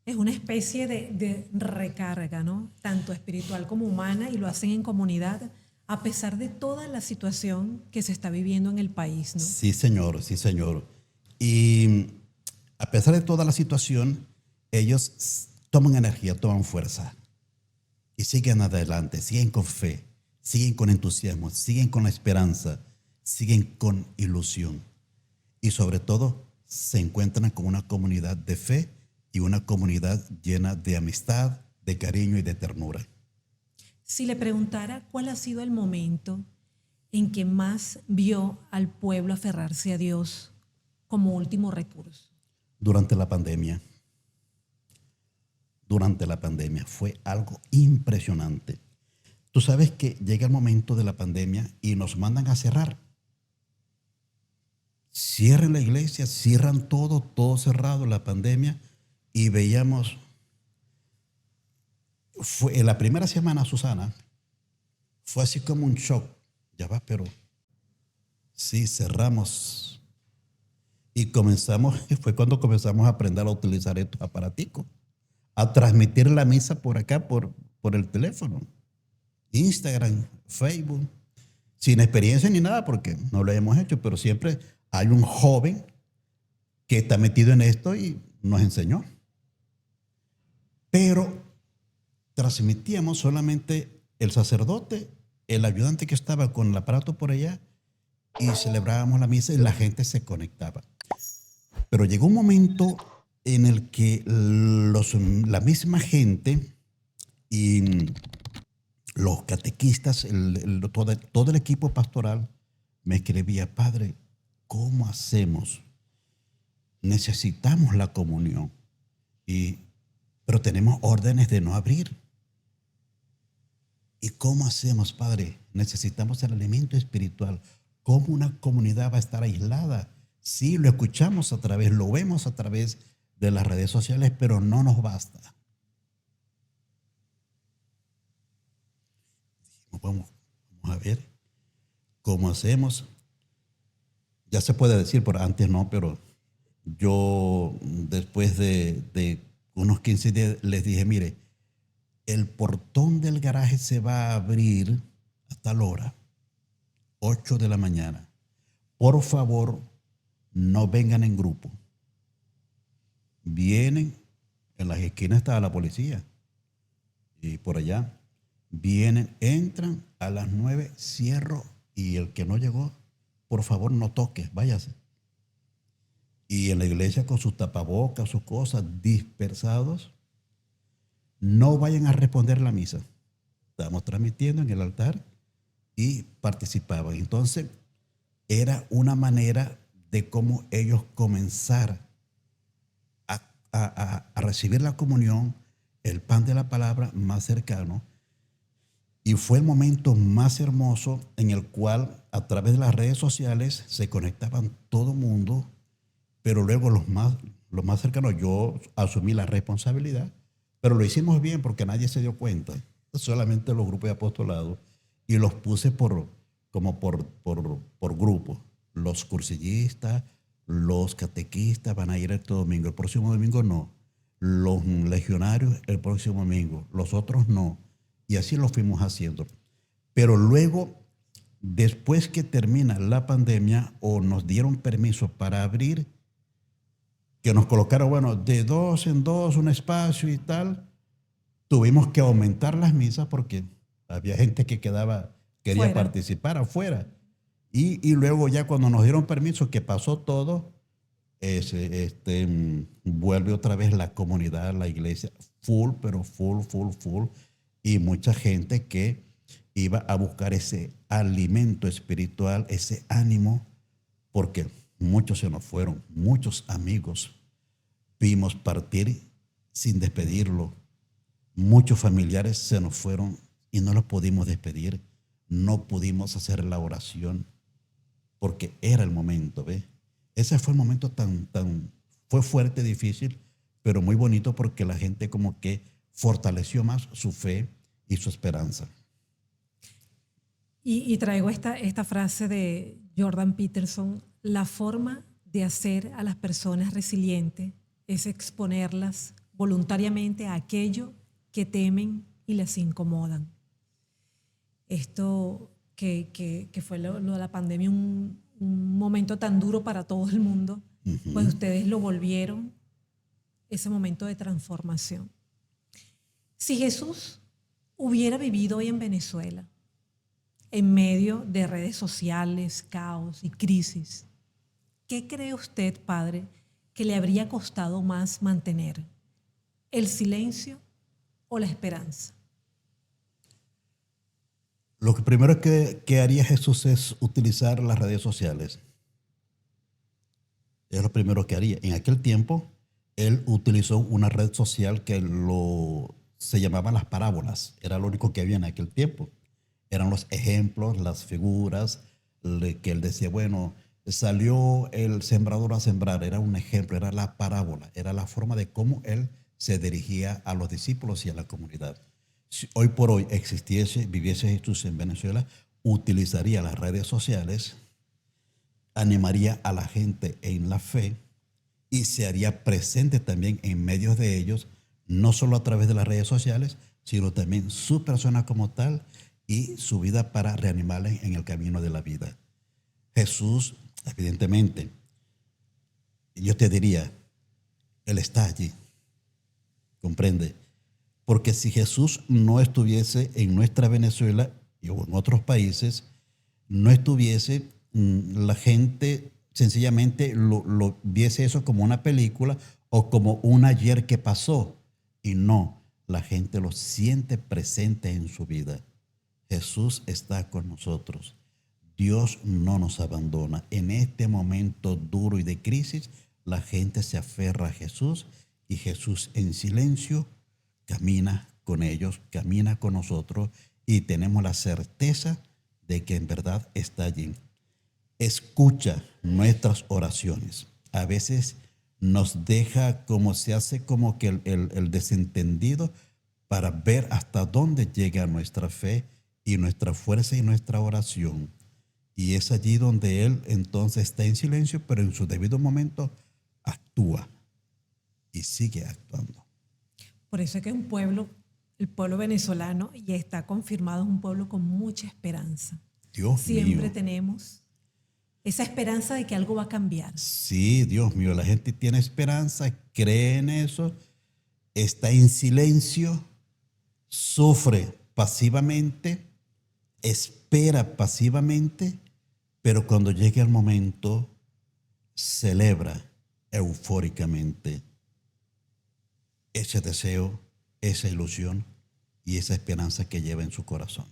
Speaker 2: Es una especie de recarga, ¿no? Tanto espiritual como humana, y lo hacen en comunidad a pesar de toda la situación que se está viviendo en el país, ¿no?
Speaker 1: Sí, señor, sí, señor. Y a pesar de toda la situación, ellos toman energía, toman fuerza y siguen adelante, siguen con fe, siguen con entusiasmo, siguen con la esperanza, siguen con ilusión. Y sobre todo, se encuentran con una comunidad de fe y una comunidad llena de amistad, de cariño y de ternura.
Speaker 2: Si le preguntara cuál ha sido el momento en que más vio al pueblo aferrarse a Dios como último recurso.
Speaker 1: Durante la pandemia. Durante la pandemia fue algo impresionante. Tú sabes que llega el momento de la pandemia y nos mandan a cerrar. Cierran la iglesia, cierran todo cerrado, la pandemia, y veíamos. En la primera semana, Susana, fue así como un shock. Ya va, pero sí, cerramos. Y fue cuando comenzamos a aprender a utilizar estos aparaticos, a transmitir la misa por acá, por el teléfono, Instagram, Facebook, sin experiencia ni nada, porque no lo hemos hecho, pero siempre hay un joven que está metido en esto y nos enseñó. Pero transmitíamos solamente el sacerdote, el ayudante que estaba con el aparato por allá, y celebrábamos la misa y la gente se conectaba. Pero llegó un momento en el que la misma gente y los catequistas, todo el equipo pastoral me escribía: padre, ¿cómo hacemos? Necesitamos la comunión, pero tenemos órdenes de no abrir. ¿Y cómo hacemos, padre? Necesitamos el alimento espiritual. ¿Cómo una comunidad va a estar aislada? Sí, lo escuchamos a través, lo vemos a través de las redes sociales, pero no nos basta. Vamos a ver cómo hacemos. Ya se puede decir, por antes no, pero yo después de unos 15 días les dije: mire, el portón del garaje se va a abrir a tal hora, 8 de la mañana. Por favor, no vengan en grupo. Vienen, en las esquinas estaba la policía, y por allá vienen, entran a las 9, cierro, y el que no llegó, por favor no toque, váyase. Y en la iglesia con sus tapabocas, sus cosas, dispersados, no vayan a responder la misa. Estábamos transmitiendo en el altar y participaban. Entonces, era una manera de cómo ellos comenzar a recibir la comunión, el pan de la palabra más cercano. Y fue el momento más hermoso en el cual a través de las redes sociales se conectaban todo el mundo, pero luego los más cercanos, yo asumí la responsabilidad, pero lo hicimos bien porque nadie se dio cuenta, solamente los grupos de apostolado, y los puse por grupo. Los cursillistas, los catequistas van a ir este domingo, el próximo domingo no. Los legionarios el próximo domingo, los otros no. Y así lo fuimos haciendo. Pero luego, después que termina la pandemia o nos dieron permiso para abrir, que nos colocaron, bueno, de 2 en 2, un espacio y tal, tuvimos que aumentar las misas porque había gente que quería fuera, participar afuera. Y luego ya cuando nos dieron permiso, que pasó todo, vuelve otra vez la comunidad, la iglesia, full, pero full. Y mucha gente que iba a buscar ese alimento espiritual, ese ánimo, porque muchos se nos fueron, muchos amigos vimos partir sin despedirlo. Muchos familiares se nos fueron y no los pudimos despedir. No pudimos hacer la oración porque era el momento, ¿ves? Ese fue el momento fue fuerte, difícil, pero muy bonito porque la gente como que fortaleció más su fe y su esperanza.
Speaker 2: Y traigo esta frase de Jordan Peterson: la forma de hacer a las personas resilientes es exponerlas voluntariamente a aquello que temen y les incomodan. Esto que fue lo de la pandemia, un momento tan duro para todo el mundo, pues ustedes lo volvieron ese momento de transformación. Si Jesús hubiera vivido hoy en Venezuela, en medio de redes sociales, caos y crisis, ¿qué cree usted, padre, que le habría costado más mantener? ¿El silencio o la esperanza?
Speaker 1: Lo que primero que haría Jesús es utilizar las redes sociales. Es lo primero que haría. En aquel tiempo, él utilizó una red social que se llamaba las parábolas. Era lo único que había en aquel tiempo. Eran los ejemplos, las figuras, que él decía, bueno, salió el sembrador a sembrar. Era un ejemplo, era la parábola, era la forma de cómo él se dirigía a los discípulos y a la comunidad. Si hoy por hoy viviese Jesús en Venezuela, utilizaría las redes sociales, animaría a la gente en la fe y se haría presente también en medio de ellos, no solo a través de las redes sociales, sino también su persona como tal y su vida para reanimarles en el camino de la vida. Jesús, evidentemente, yo te diría, Él está allí, ¿comprende? Porque si Jesús no estuviese en nuestra Venezuela o en otros países, no estuviese, la gente sencillamente lo viese eso como una película o como un ayer que pasó. Y no, la gente lo siente presente en su vida. Jesús está con nosotros. Dios no nos abandona. En este momento duro y de crisis, la gente se aferra a Jesús y Jesús en silencio camina con ellos, camina con nosotros y tenemos la certeza de que en verdad está allí. Escucha nuestras oraciones. A veces nos deja como se hace como que el desentendido para ver hasta dónde llega nuestra fe y nuestra fuerza y nuestra oración. Y es allí donde Él entonces está en silencio, pero en su debido momento actúa y sigue actuando.
Speaker 2: Por eso es que un pueblo, el pueblo venezolano, ya está confirmado, es un pueblo con mucha esperanza.
Speaker 1: Dios
Speaker 2: Siempre
Speaker 1: mío.
Speaker 2: tenemos esa esperanza de que algo va a cambiar.
Speaker 1: Sí, Dios mío, la gente tiene esperanza, cree en eso, está en silencio, sufre pasivamente, espera pasivamente, pero cuando llegue el momento, celebra eufóricamente ese deseo, esa ilusión y esa esperanza que lleva en su corazón.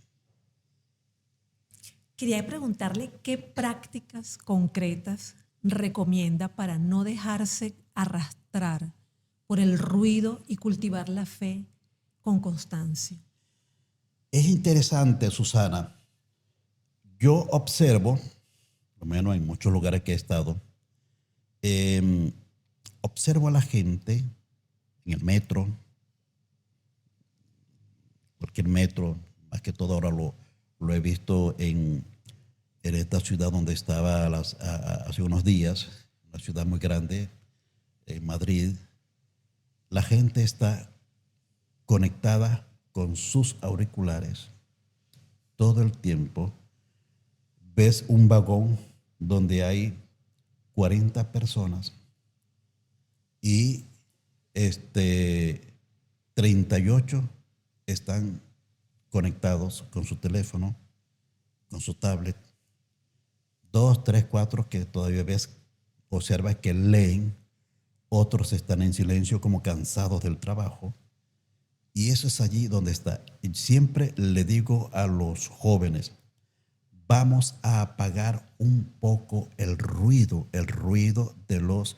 Speaker 2: Quería preguntarle qué prácticas concretas recomienda para no dejarse arrastrar por el ruido y cultivar la fe con constancia.
Speaker 1: Es interesante, Susana. Yo observo, por lo menos en muchos lugares que he estado, observo a la gente en el metro, porque el metro, más que todo ahora lo he visto en esta ciudad donde estaba hace unos días, una ciudad muy grande, en Madrid. La gente está conectada con sus auriculares todo el tiempo. Ves un vagón donde hay 40 personas y 38 están conectados con su teléfono, con su tablet. 2, 3, 4 que todavía observas que leen, otros están en silencio como cansados del trabajo. Y eso es allí donde está. Y siempre le digo a los jóvenes, vamos a apagar un poco el ruido de los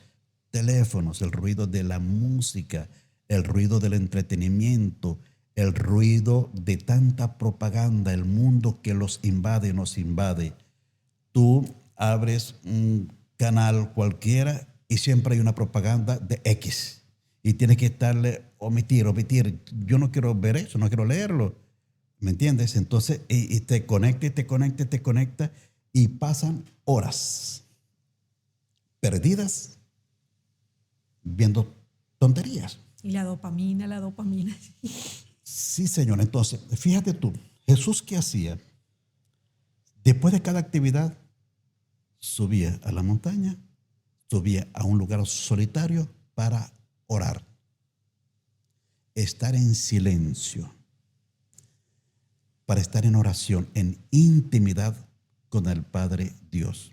Speaker 1: teléfonos, el ruido de la música, el ruido del entretenimiento, el ruido de tanta propaganda, el mundo que los invade, nos invade. Tú abres un canal cualquiera y siempre hay una propaganda de X y tienes que estarle omitir. Yo no quiero ver eso, no quiero leerlo. ¿Me entiendes? Entonces, y te conecta y pasan horas perdidas viendo tonterías.
Speaker 2: Y la dopamina.
Speaker 1: Sí, Señor. Entonces, fíjate tú, Jesús, ¿qué hacía? Después de cada actividad, subía a la montaña, subía a un lugar solitario para orar, estar en silencio, para estar en oración, en intimidad con el Padre Dios.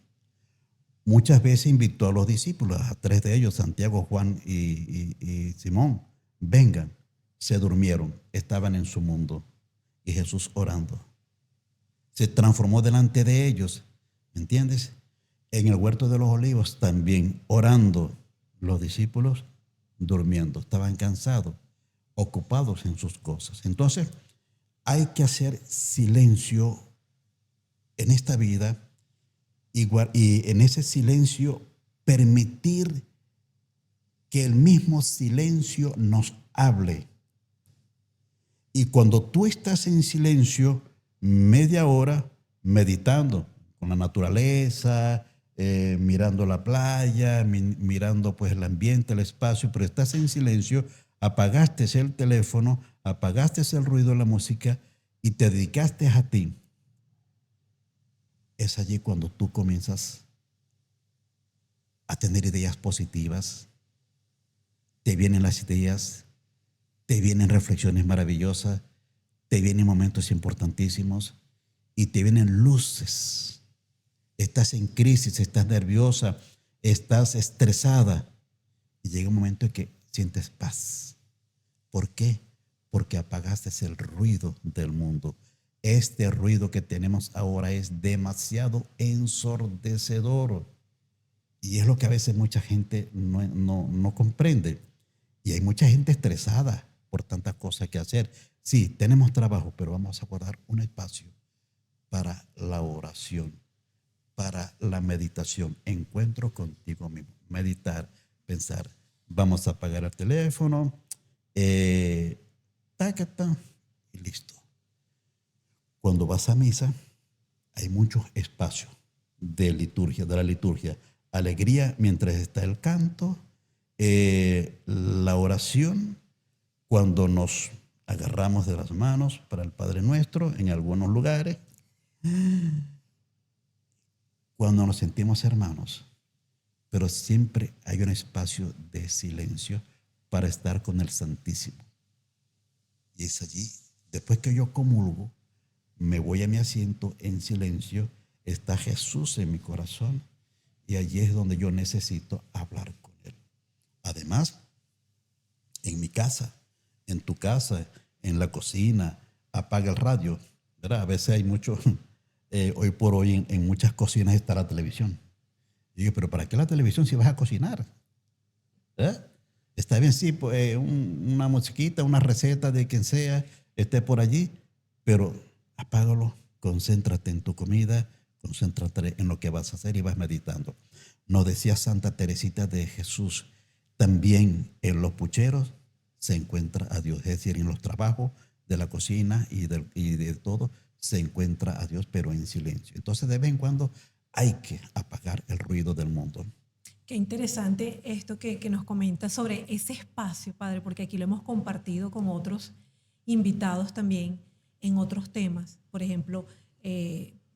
Speaker 1: Muchas veces invitó a los discípulos, a 3 de ellos, Santiago, Juan y Simón, vengan. Se durmieron, estaban en su mundo y Jesús orando. Se transformó delante de ellos, ¿me entiendes? En el huerto de los olivos también orando, los discípulos durmiendo, estaban cansados, ocupados en sus cosas. Entonces, hay que hacer silencio en esta vida y en ese silencio permitir que el mismo silencio nos hable. Y cuando tú estás en silencio, media hora meditando con la naturaleza, mirando la playa, mirando pues el ambiente, el espacio, pero estás en silencio, apagaste el teléfono, apagaste el ruido de la música y te dedicaste a ti. Es allí cuando tú comienzas a tener ideas positivas, te vienen las ideas, te vienen reflexiones maravillosas, te vienen momentos importantísimos y te vienen luces estás en crisis, estás nerviosa, estás estresada. Y llega un momento en que sientes paz. ¿Por qué? Porque apagaste el ruido del mundo. Este ruido que tenemos ahora es demasiado ensordecedor. Y es lo que a veces mucha gente no comprende. Y hay mucha gente estresada por tantas cosas que hacer. Sí, tenemos trabajo, pero vamos a guardar un espacio para la oración, para la meditación, encuentro contigo mismo, meditar, pensar. Vamos a apagar el teléfono, tácata, y listo. Cuando vas a misa, hay muchos espacios de liturgia, de la liturgia. Alegría mientras está el canto, la oración, cuando nos agarramos de las manos para el Padre Nuestro en algunos lugares, cuando nos sentimos hermanos, pero siempre hay un espacio de silencio para estar con el Santísimo. Y es allí, después que yo comulgo, me voy a mi asiento en silencio, está Jesús en mi corazón y allí es donde yo necesito hablar con Él. Además, en mi casa, en tu casa, en la cocina, apaga el radio, ¿verdad? A veces hay mucho, hoy por hoy en muchas cocinas está la televisión. Y digo, pero ¿para qué la televisión si vas a cocinar? Está bien, sí, pues, una musiquita, una receta de quien sea, esté por allí, pero apágalo, concéntrate en tu comida, concéntrate en lo que vas a hacer y vas meditando. Nos decía Santa Teresita de Jesús, también en los pucheros se encuentra a Dios, es decir, en los trabajos de la cocina y de todo se encuentra a Dios, pero en silencio. Entonces, de vez en cuando hay que apagar el ruido del mundo.
Speaker 2: Qué interesante esto que nos comenta sobre ese espacio, Padre, porque aquí lo hemos compartido con otros invitados también en otros temas. Por ejemplo,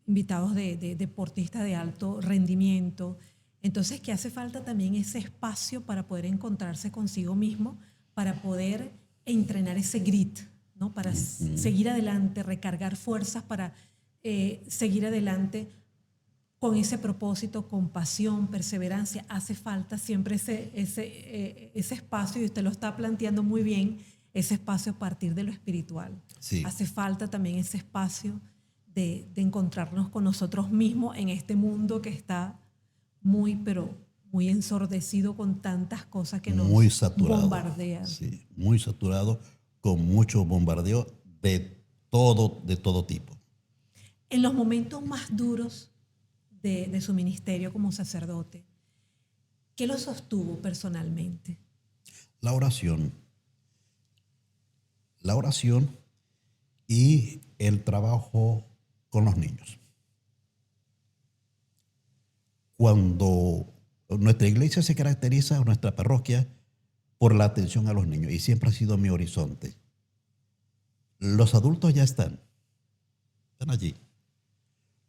Speaker 2: invitados de deportistas de alto rendimiento. Entonces, que hace falta también ese espacio para poder encontrarse consigo mismo, para poder entrenar ese grit, ¿no? Para seguir adelante, recargar fuerzas para seguir adelante con ese propósito, con pasión, perseverancia. Hace falta siempre ese espacio, y usted lo está planteando muy bien, ese espacio a partir de lo espiritual.
Speaker 1: Sí.
Speaker 2: Hace falta también ese espacio de encontrarnos con nosotros mismos en este mundo que está muy, pero muy ensordecido con tantas cosas que nos
Speaker 1: muy saturado,
Speaker 2: bombardean.
Speaker 1: Sí, muy saturado, con mucho bombardeo de todo tipo.
Speaker 2: En los momentos más duros de su ministerio como sacerdote, ¿qué lo sostuvo personalmente?
Speaker 1: La oración y el trabajo con los niños. Cuando nuestra iglesia se caracteriza, nuestra parroquia, por la atención a los niños, y siempre ha sido mi horizonte. Los adultos ya están allí.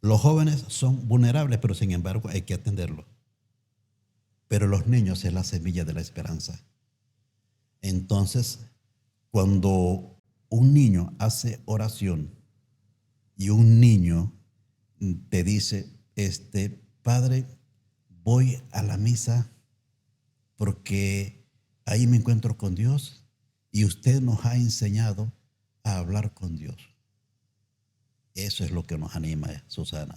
Speaker 1: Los jóvenes son vulnerables, pero sin embargo hay que atenderlos. Pero los niños es la semilla de la esperanza. Entonces, cuando un niño hace oración y un niño te dice, Padre, voy a la misa porque ahí me encuentro con Dios y usted nos ha enseñado a hablar con Dios. Eso es lo que nos anima, Susana.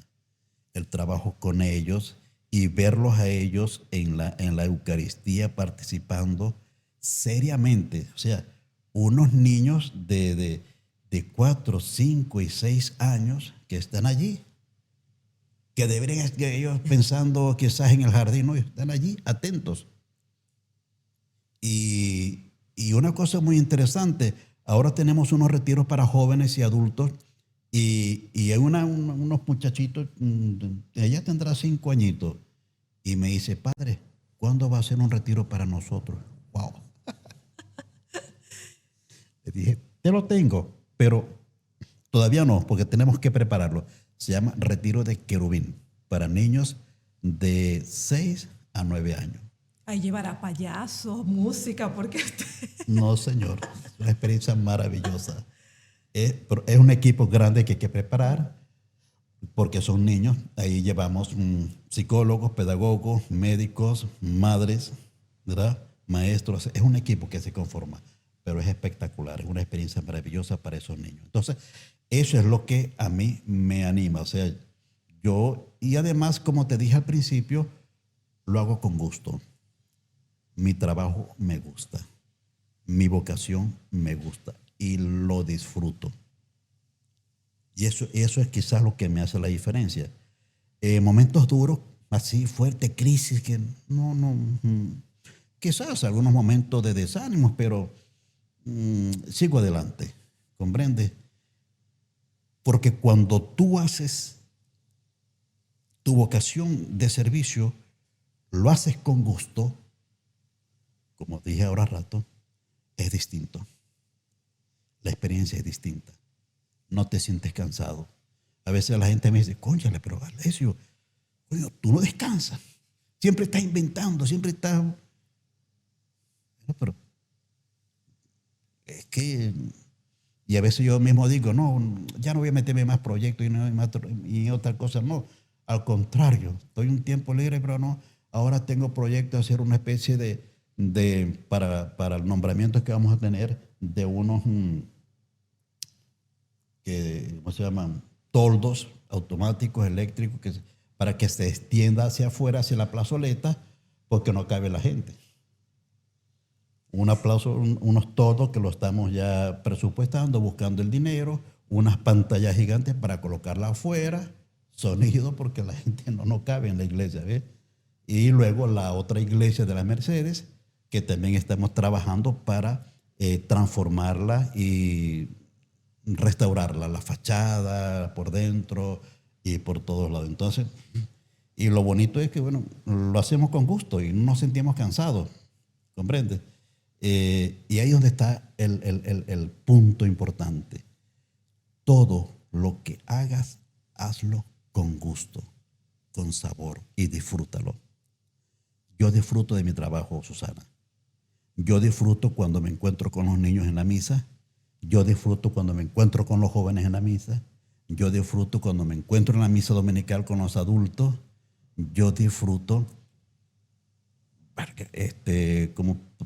Speaker 1: El trabajo con ellos y verlos a ellos en la Eucaristía participando seriamente. O sea, unos niños de 4, 5 y 6 años que están allí, que deberían que ellos pensando quizás en el jardín, no, están allí atentos. Y una cosa muy interesante, ahora tenemos unos retiros para jóvenes y adultos y hay unos muchachitos, ella tendrá 5 añitos, y me dice, Padre, ¿cuándo va a ser un retiro para nosotros? ¡Wow! Le dije, te lo tengo, pero todavía no, porque tenemos que prepararlo. Se llama Retiro de Querubín, para niños de 6 a 9 años.
Speaker 2: Ahí llevará payasos, música, porque
Speaker 1: No, señor, es una experiencia maravillosa. Es un equipo grande que hay que preparar. porque son niños. Ahí llevamos psicólogos, pedagogos, médicos, madres, ¿verdad? Maestros. Es un equipo que se conforma, pero es espectacular, es una experiencia maravillosa para esos niños. Entonces, eso es lo que a mí me anima. O sea, y además, como te dije al principio, lo hago con gusto. Mi trabajo me gusta, mi vocación me gusta y lo disfruto. Y eso es quizás lo que me hace la diferencia. Momentos duros, así fuerte, crisis, que quizás algunos momentos de desánimo, pero sigo adelante, ¿comprende? Porque cuando tú haces tu vocación de servicio, lo haces con gusto, como dije ahora rato, es distinto. La experiencia es distinta. No te sientes cansado. A veces la gente me dice, cónchale, pero Alessio, coño, tú no descansas. Siempre estás inventando, siempre estás... Pero es que... Y a veces yo mismo digo, no, ya no voy a meterme en más proyectos y otras cosas. No, al contrario, estoy un tiempo libre, pero no. Ahora tengo proyectos de hacer una especie para el nombramiento que vamos a tener de unos... ¿cómo se llaman? Toldos automáticos, eléctricos, para que se extienda hacia afuera, hacia la plazoleta, porque no cabe la gente. Unos toldos que lo estamos ya presupuestando, buscando el dinero, unas pantallas gigantes para colocarla afuera, sonido, porque la gente no cabe en la iglesia, ¿ves? Y luego la otra iglesia de las Mercedes, que también estamos trabajando para transformarla y restaurarla, la fachada por dentro y por todos lados. Entonces, y lo bonito es que, bueno, lo hacemos con gusto y no nos sentimos cansados, ¿comprendes? Y ahí es donde está el punto importante. Todo lo que hagas, hazlo con gusto, con sabor y disfrútalo. Yo disfruto de mi trabajo, Susana. Yo disfruto cuando me encuentro con los niños en la misa. Yo disfruto cuando me encuentro con los jóvenes en la misa. Yo disfruto cuando me encuentro en la misa dominical con los adultos. Yo disfruto,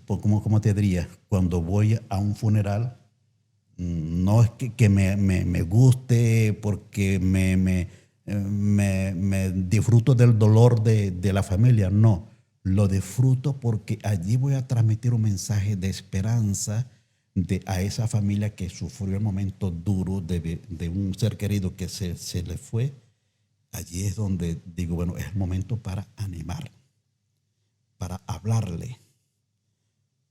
Speaker 1: como te diría, cuando voy a un funeral, no es que me guste porque me disfruto del dolor de la familia, no. Lo disfruto porque allí voy a transmitir un mensaje de esperanza a esa familia que sufrió el momento duro de un ser querido que se le fue. Allí es donde digo, bueno, es el momento para animar, para hablarle,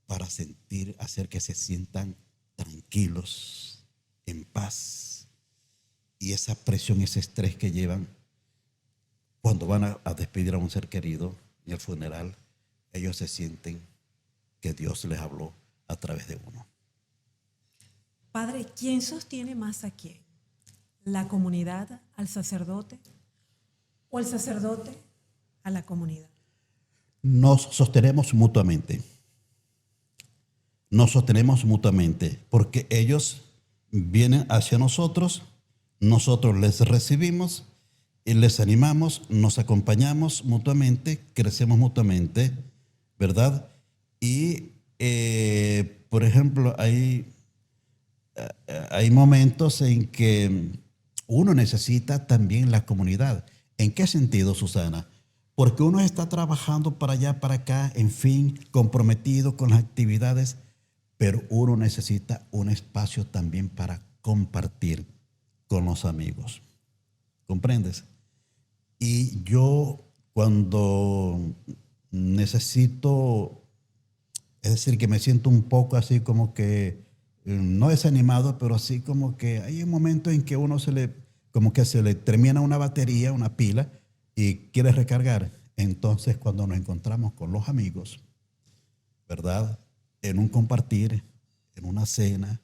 Speaker 1: para hacer que se sientan tranquilos, en paz. Y esa presión, ese estrés que llevan cuando van a despedir a un ser querido en el funeral, ellos se sienten que Dios les habló a través de uno.
Speaker 2: Padre, ¿quién sostiene más a quién? ¿La comunidad al sacerdote o el sacerdote a la comunidad?
Speaker 1: Nos sostenemos mutuamente. Nos sostenemos mutuamente porque ellos vienen hacia nosotros les recibimos y les animamos, nos acompañamos mutuamente, crecemos mutuamente, ¿verdad? Y, por ejemplo, hay momentos en que uno necesita también la comunidad. ¿En qué sentido, Susana? Porque uno está trabajando para allá, para acá, en fin, comprometido con las actividades, pero uno necesita un espacio también para compartir con los amigos. ¿Comprendes? Y yo cuando necesito, es decir, que me siento un poco así como que, no desanimado, pero así como que hay un momento en que como que se le termina una batería, una pila, y quiere recargar. Entonces, cuando nos encontramos con los amigos, ¿verdad? En un compartir, en una cena,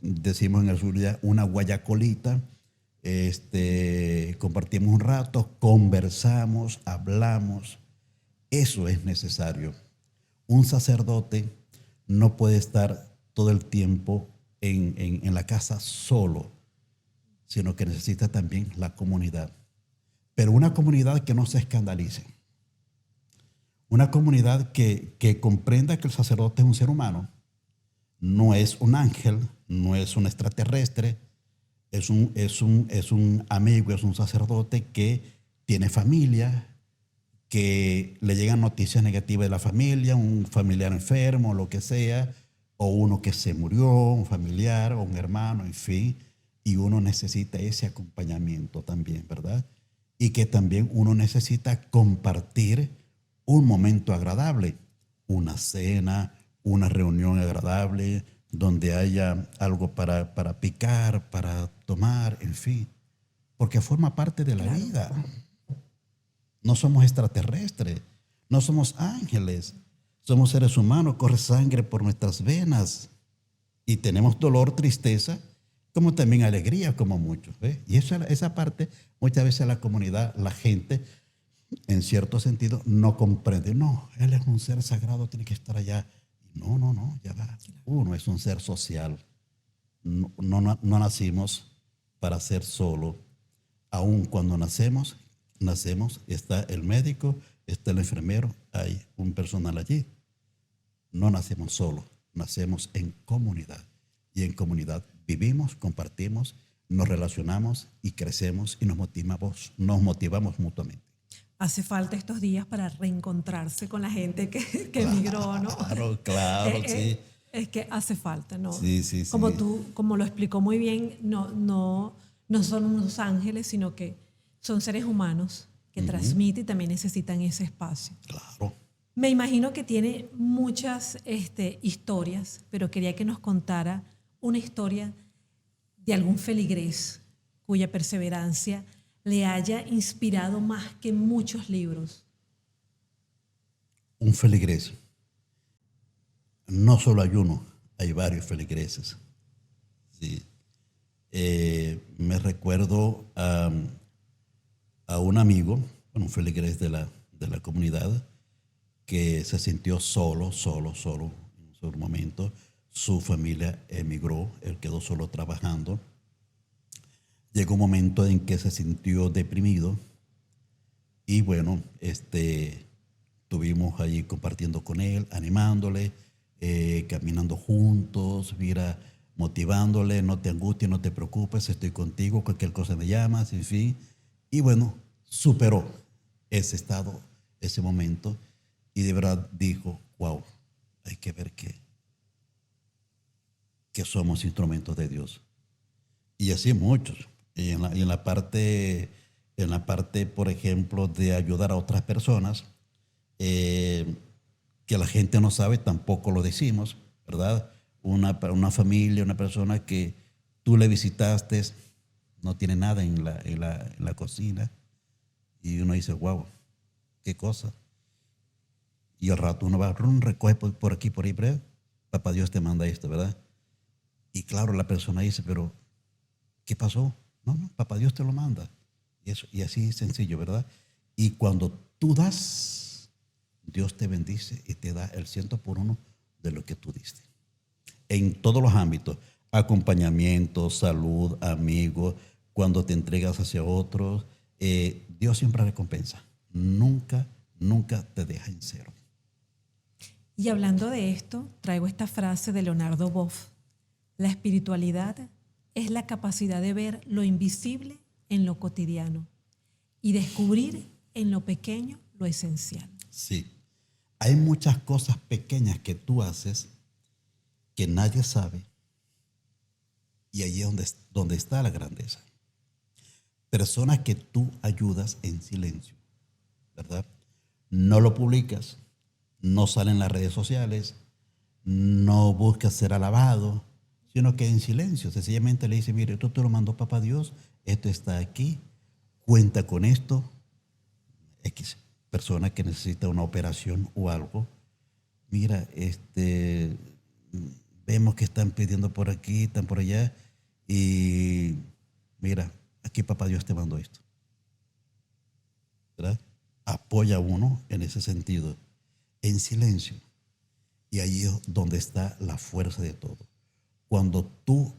Speaker 1: decimos en el sur ya, una guayacolita, compartimos un rato, conversamos, hablamos. Eso es necesario. Un sacerdote no puede estar todo el tiempo en la casa solo. sino que necesita también la comunidad. Pero una comunidad que no se escandalice. Una comunidad que comprenda que el sacerdote es un ser humano, no es un ángel, no es un extraterrestre, es un amigo, es un sacerdote que tiene familia, que le llegan noticias negativas de la familia, un familiar enfermo, lo que sea, o uno que se murió, un familiar o un hermano, en fin, y uno necesita ese acompañamiento también, ¿verdad? Y que también uno necesita compartir un momento agradable, una cena, una reunión agradable, donde haya algo para picar, para tomar, en fin, porque forma parte de la
Speaker 2: Claro.
Speaker 1: vida. No somos extraterrestres, no somos ángeles, somos seres humanos, corre sangre por nuestras venas y tenemos dolor, tristeza, como también alegría, como muchos. ¿Ves? Y esa parte, muchas veces la comunidad, la gente, en cierto sentido, no comprende. No, él es un ser sagrado, tiene que estar allá. No, ya va. Uno es un ser social. No nacimos para ser solo. Aun cuando nacemos, está el médico, está el enfermero, hay un personal allí. No nacemos solo, nacemos en comunidad. Y en comunidad vivimos, compartimos, nos relacionamos y crecemos y nos motivamos mutuamente.
Speaker 2: Hace falta estos días para reencontrarse con la gente que emigró, ¿no?
Speaker 1: Claro, sí.
Speaker 2: Es que hace falta, ¿no?
Speaker 1: Sí.
Speaker 2: Como lo explicó muy bien, no son unos ángeles, sino que son seres humanos que transmiten y también necesitan ese espacio.
Speaker 1: Claro.
Speaker 2: Me imagino que tiene muchas historias, pero quería que nos contara una historia de algún feligrés cuya perseverancia le haya inspirado más que muchos libros.
Speaker 1: Un feligrés. No solo hay uno, hay varios feligreses. Sí. Me recuerdo a un amigo, un feligrés de la comunidad, que se sintió solo en un momento. Su familia emigró, él quedó solo trabajando. Llegó un momento en que se sintió deprimido y bueno, estuvimos allí compartiendo con él, animándole, caminando juntos, mira, motivándole, no te angusties, no te preocupes, estoy contigo, cualquier cosa me llamas, en fin. Y bueno, superó ese estado, ese momento, y de verdad dijo, wow, hay que ver que somos instrumentos de Dios. Y así muchos. Y en la parte, por ejemplo, de ayudar a otras personas, que la gente no sabe, tampoco lo decimos, ¿verdad? Una familia, una persona que tú le visitaste, no tiene nada en la cocina, y uno dice, wow, qué cosa. Y al rato uno va, recoge por aquí, por ahí, papá Dios te manda esto, ¿verdad? Y claro, la persona dice, pero ¿qué pasó? No, papá Dios te lo manda. Y así sencillo, ¿verdad? Y cuando tú das, Dios te bendice y te da el 100 por 1 de lo que tú diste. En todos los ámbitos, acompañamiento, salud, amigos, cuando te entregas hacia otros, Dios siempre recompensa. Nunca te deja en cero.
Speaker 2: Y hablando de esto, traigo esta frase de Leonardo Boff. La espiritualidad es la capacidad de ver lo invisible en lo cotidiano y descubrir en lo pequeño lo esencial.
Speaker 1: Sí, hay muchas cosas pequeñas que tú haces que nadie sabe y allí es donde está la grandeza. Personas que tú ayudas en silencio, ¿verdad? No lo publicas, no sale en las redes sociales, no buscas ser alabado, sino que en silencio, sencillamente le dice, mire, esto te lo mandó papá Dios, esto está aquí, cuenta con esto. X persona que necesita una operación o algo, mira, vemos que están pidiendo por aquí, están por allá, y mira, aquí papá Dios te mandó esto, ¿verdad? Apoya a uno en ese sentido, en silencio, y ahí es donde está la fuerza de todo. Cuando tú,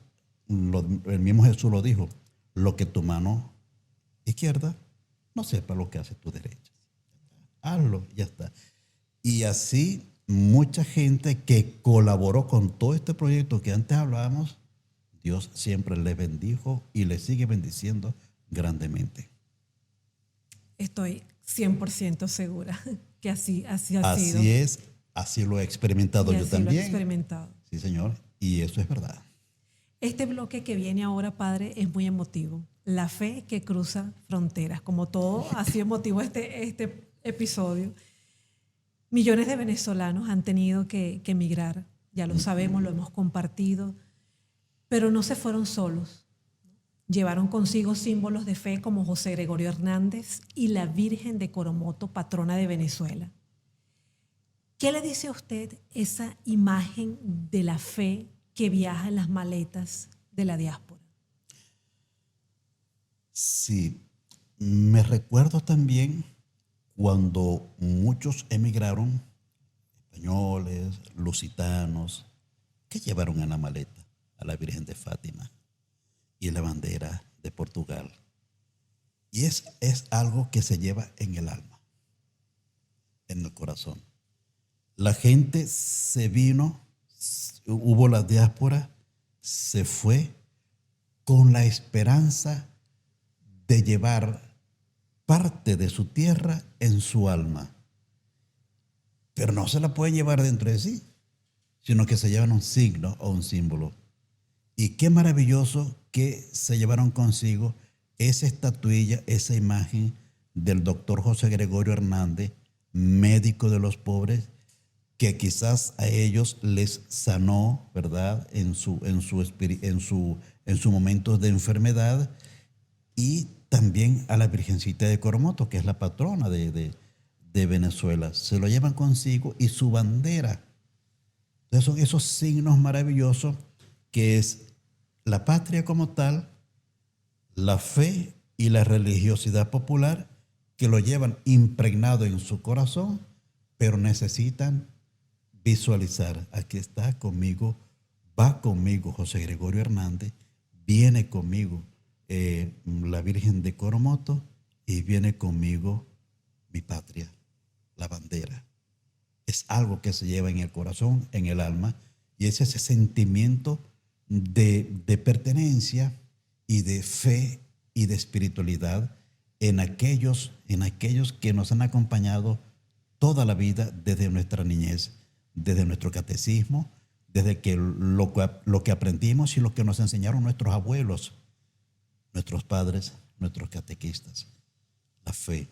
Speaker 1: el mismo Jesús lo dijo, lo que tu mano izquierda no sepa lo que hace tu derecha. Hazlo, ya está. Y así mucha gente que colaboró con todo este proyecto que antes hablábamos, Dios siempre les bendijo y les sigue bendiciendo grandemente.
Speaker 2: Estoy 100% segura que así ha sido.
Speaker 1: Así es, así lo he experimentado
Speaker 2: Y
Speaker 1: yo
Speaker 2: así
Speaker 1: también.
Speaker 2: lo he experimentado.
Speaker 1: Sí, señor, y eso es verdad.
Speaker 2: Este bloque que viene ahora, padre, es muy emotivo. La fe que cruza fronteras. Como todo, ha sido emotivo este episodio. Millones de venezolanos han tenido que emigrar. Ya lo sabemos, lo hemos compartido. Pero no se fueron solos. Llevaron consigo símbolos de fe como José Gregorio Hernández y la Virgen de Coromoto, patrona de Venezuela. ¿Qué le dice a usted esa imagen de la fe que viaja en las maletas de la diáspora?
Speaker 1: Sí, me recuerdo también cuando muchos emigraron, españoles, lusitanos, que llevaron en la maleta a la Virgen de Fátima y la bandera de Portugal. Y es algo que se lleva en el alma, en el corazón. La gente se vino, hubo la diáspora, se fue con la esperanza de llevar parte de su tierra en su alma. Pero no se la pueden llevar dentro de sí, sino que se llevan un signo o un símbolo. Y qué maravilloso que se llevaron consigo esa estatuilla, esa imagen del doctor José Gregorio Hernández, médico de los pobres, que quizás a ellos les sanó, ¿verdad?, en su momento de enfermedad, y también a la Virgencita de Coromoto, que es la patrona de Venezuela. Se lo llevan consigo y su bandera. Entonces son esos signos maravillosos que es la patria como tal, la fe y la religiosidad popular, que lo llevan impregnado en su corazón, pero necesitan visualizar: aquí está conmigo, va conmigo José Gregorio Hernández, viene conmigo la Virgen de Coromoto y viene conmigo mi patria, la bandera. Es algo que se lleva en el corazón, en el alma, y es ese sentimiento de pertenencia y de fe y de espiritualidad en aquellos que nos han acompañado toda la vida desde nuestra niñez, desde nuestro catecismo, desde que lo que aprendimos y lo que nos enseñaron nuestros abuelos, nuestros padres, nuestros catequistas. La fe,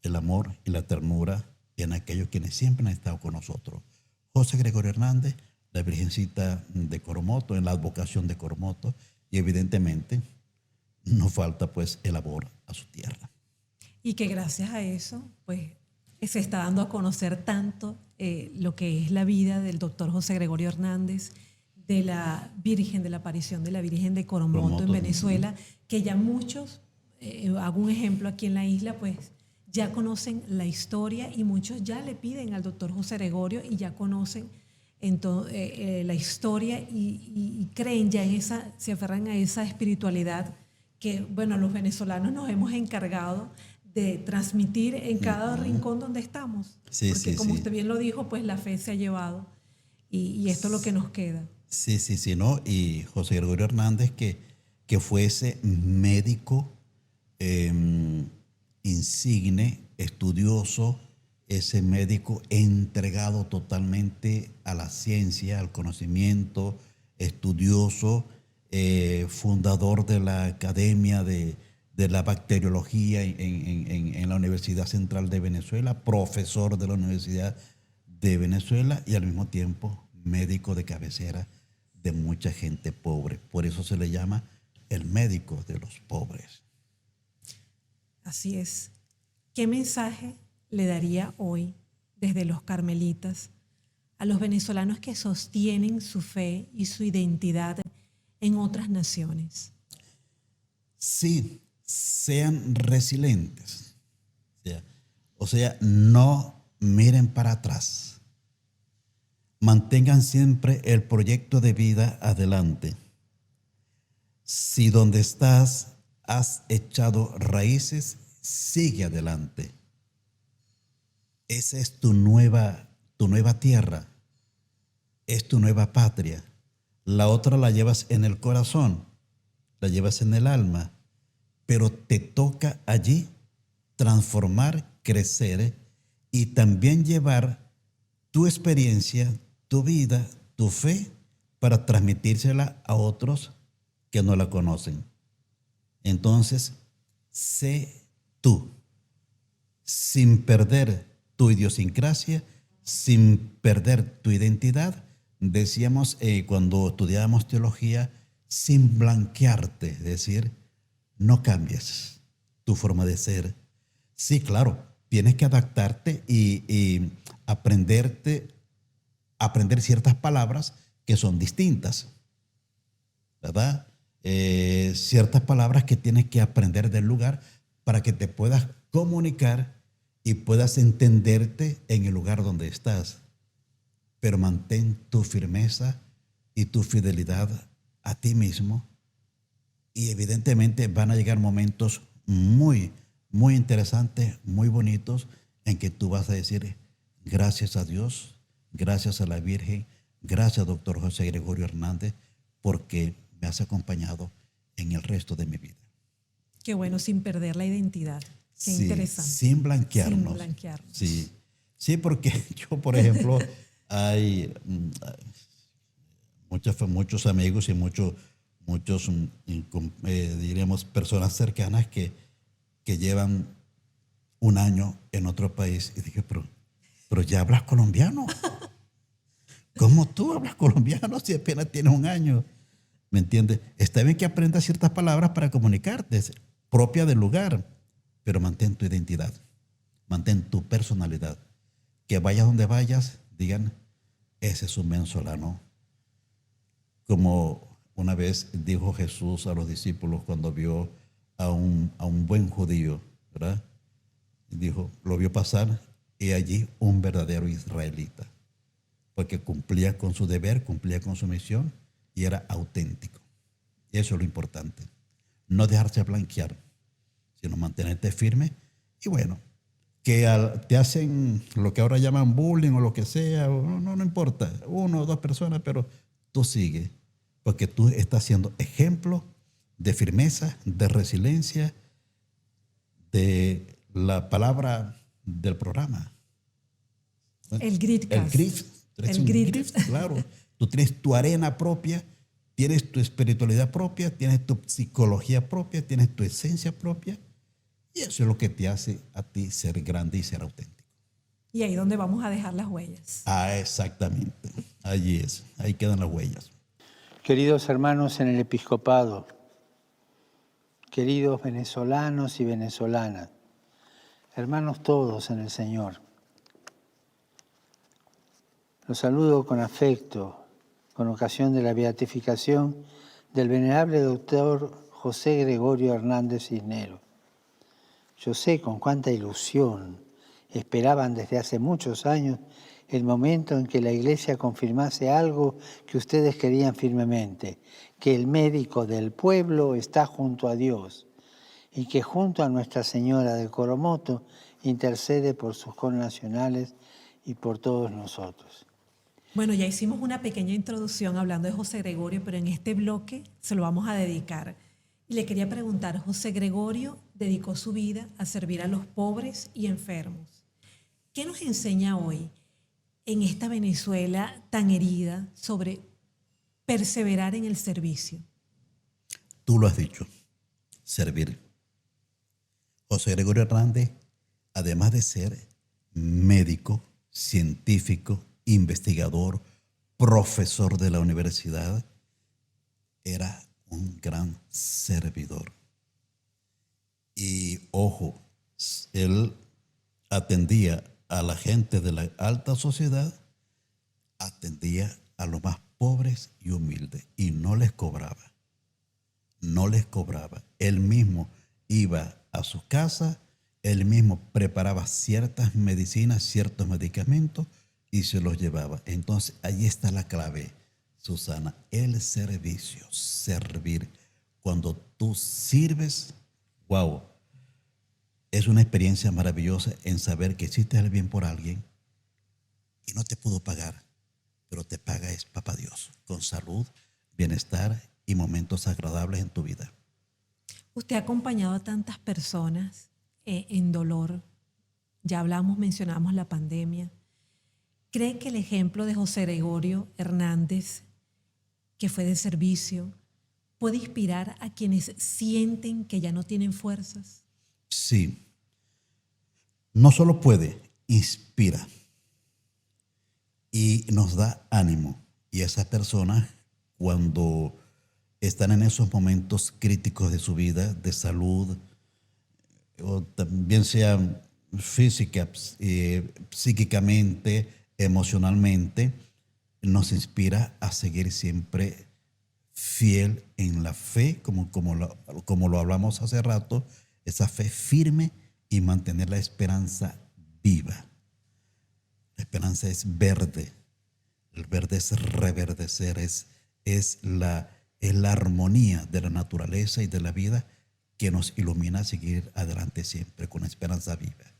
Speaker 1: el amor y la ternura en aquellos quienes siempre han estado con nosotros. José Gregorio Hernández, la Virgencita de Coromoto, en la advocación de Coromoto, y evidentemente nos falta pues el amor a su tierra.
Speaker 2: Y que gracias a eso pues se está dando a conocer tanto lo que es la vida del doctor José Gregorio Hernández, de la Virgen, de la aparición de la Virgen de Coromoto en Venezuela, que ya muchos, hago un ejemplo aquí en la isla, pues ya conocen la historia y muchos ya le piden al doctor José Gregorio y ya conocen la historia y creen ya en esa, se aferran a esa espiritualidad que, bueno, los venezolanos nos hemos encargado de transmitir en cada rincón donde estamos.
Speaker 1: Sí,
Speaker 2: porque
Speaker 1: sí,
Speaker 2: como
Speaker 1: sí.
Speaker 2: usted bien lo dijo, pues la fe se ha llevado y esto es lo que nos queda.
Speaker 1: Sí, ¿no? Y José Gregorio Hernández, que fue ese médico insigne, estudioso, ese médico entregado totalmente a la ciencia, al conocimiento, estudioso, fundador de la Academia de la Bacteriología en la Universidad Central de Venezuela, profesor de la Universidad de Venezuela y al mismo tiempo médico de cabecera de mucha gente pobre. Por eso se le llama el médico de los pobres.
Speaker 2: Así es. ¿Qué mensaje le daría hoy desde los carmelitas a los venezolanos que sostienen su fe y su identidad en otras naciones?
Speaker 1: Sí, sean resilientes. O sea, no miren para atrás. Mantengan siempre el proyecto de vida adelante. Si donde estás has echado raíces, sigue adelante. Esa es tu nueva tierra, es tu nueva patria. La otra la llevas en el corazón, la llevas en el alma, pero te toca allí transformar, crecer y también llevar tu experiencia, tu vida, tu fe para transmitírsela a otros que no la conocen. Entonces, sé tú, sin perder tu idiosincrasia, sin perder tu identidad. Decíamos cuando estudiábamos teología, sin blanquearte, es decir, no cambies tu forma de ser. Sí, claro, tienes que adaptarte y aprender ciertas palabras que son distintas, ¿verdad? Ciertas palabras que tienes que aprender del lugar para que te puedas comunicar y puedas entenderte en el lugar donde estás. Pero mantén tu firmeza y tu fidelidad a ti mismo y evidentemente van a llegar momentos muy, muy interesantes, muy bonitos en que tú vas a decir gracias a Dios, gracias a la Virgen, gracias doctor José Gregorio Hernández porque me has acompañado en el resto de mi vida.
Speaker 2: Qué bueno, sin perder la identidad. Qué
Speaker 1: sí,
Speaker 2: interesante.
Speaker 1: Sin blanquearnos.
Speaker 2: Sin blanquearnos.
Speaker 1: Sí, porque yo, por ejemplo, hay muchos amigos y muchos diríamos, personas cercanas que llevan un año en otro país. Y dije, pero ya hablas colombiano. ¿Cómo tú hablas colombiano si apenas tienes un año? ¿Me entiendes? Está bien que aprendas ciertas palabras para comunicarte, propia del lugar, pero mantén tu identidad, mantén tu personalidad. Que vayas donde vayas, digan, ese es un venezolano. Como una vez dijo Jesús a los discípulos cuando vio a un buen judío, ¿verdad? Dijo, lo vio pasar y allí un verdadero israelita, porque cumplía con su deber, cumplía con su misión y era auténtico. Y eso es lo importante. No dejarse blanquear, sino mantenerte firme. Y bueno, que te hacen lo que ahora llaman bullying o lo que sea, no importa, 1 o 2 personas, pero tú sigues, porque tú estás siendo ejemplo de firmeza, de resiliencia, de la palabra del programa.
Speaker 2: El Gritcast.
Speaker 1: El Grit, claro. Tú tienes tu arena propia, tienes tu espiritualidad propia, tienes tu psicología propia, tienes tu esencia propia. Y eso es lo que te hace a ti ser grande y ser auténtico.
Speaker 2: Y ahí es donde vamos a dejar las huellas.
Speaker 1: Exactamente. Allí es. Ahí quedan las huellas.
Speaker 3: Queridos hermanos en el episcopado, queridos venezolanos y venezolanas, hermanos todos en el Señor, los saludo con afecto con ocasión de la beatificación del venerable doctor José Gregorio Hernández Cisneros. Yo sé con cuánta ilusión esperaban desde hace muchos años el momento en que la Iglesia confirmase algo que ustedes querían firmemente, que el médico del pueblo está junto a Dios y que junto a Nuestra Señora del Coromoto intercede por sus connacionales y por todos nosotros.
Speaker 2: Bueno, ya hicimos una pequeña introducción hablando de José Gregorio, pero en este bloque se lo vamos a dedicar. Y le quería preguntar, José Gregorio dedicó su vida a servir a los pobres y enfermos. ¿Qué nos enseña hoy en esta Venezuela tan herida sobre perseverar en el servicio?
Speaker 1: Tú lo has dicho, servir. José Gregorio Hernández, además de ser médico, científico, investigador, profesor de la universidad, era un gran servidor. Y ojo, él atendía a la gente de la alta sociedad, atendía a los más pobres y humildes y no les cobraba. No les cobraba. Él mismo iba a su casa, él mismo preparaba ciertas medicinas, ciertos medicamentos y se los llevaba. Entonces, ahí está la clave, Susana, el servicio, servir. Cuando tú sirves, wow, es una experiencia maravillosa en saber que hiciste el bien por alguien y no te pudo pagar, pero te paga es Papá Dios, con salud, bienestar y momentos agradables en tu vida.
Speaker 2: Usted ha acompañado a tantas personas en dolor. Ya hablamos, mencionamos la pandemia. ¿Cree que el ejemplo de José Gregorio Hernández, que fue de servicio, puede inspirar a quienes sienten que ya no tienen fuerzas?
Speaker 1: Sí, no solo puede, inspira y nos da ánimo. Y esas personas, cuando están en esos momentos críticos de su vida, de salud, o también sea física, psíquicamente, emocionalmente, nos inspira a seguir siempre fiel en la fe, como lo hablamos hace rato, esa fe firme y mantener la esperanza viva. La esperanza es verde, el verde es reverdecer, es la armonía de la naturaleza y de la vida que nos ilumina a seguir adelante siempre con esperanza viva.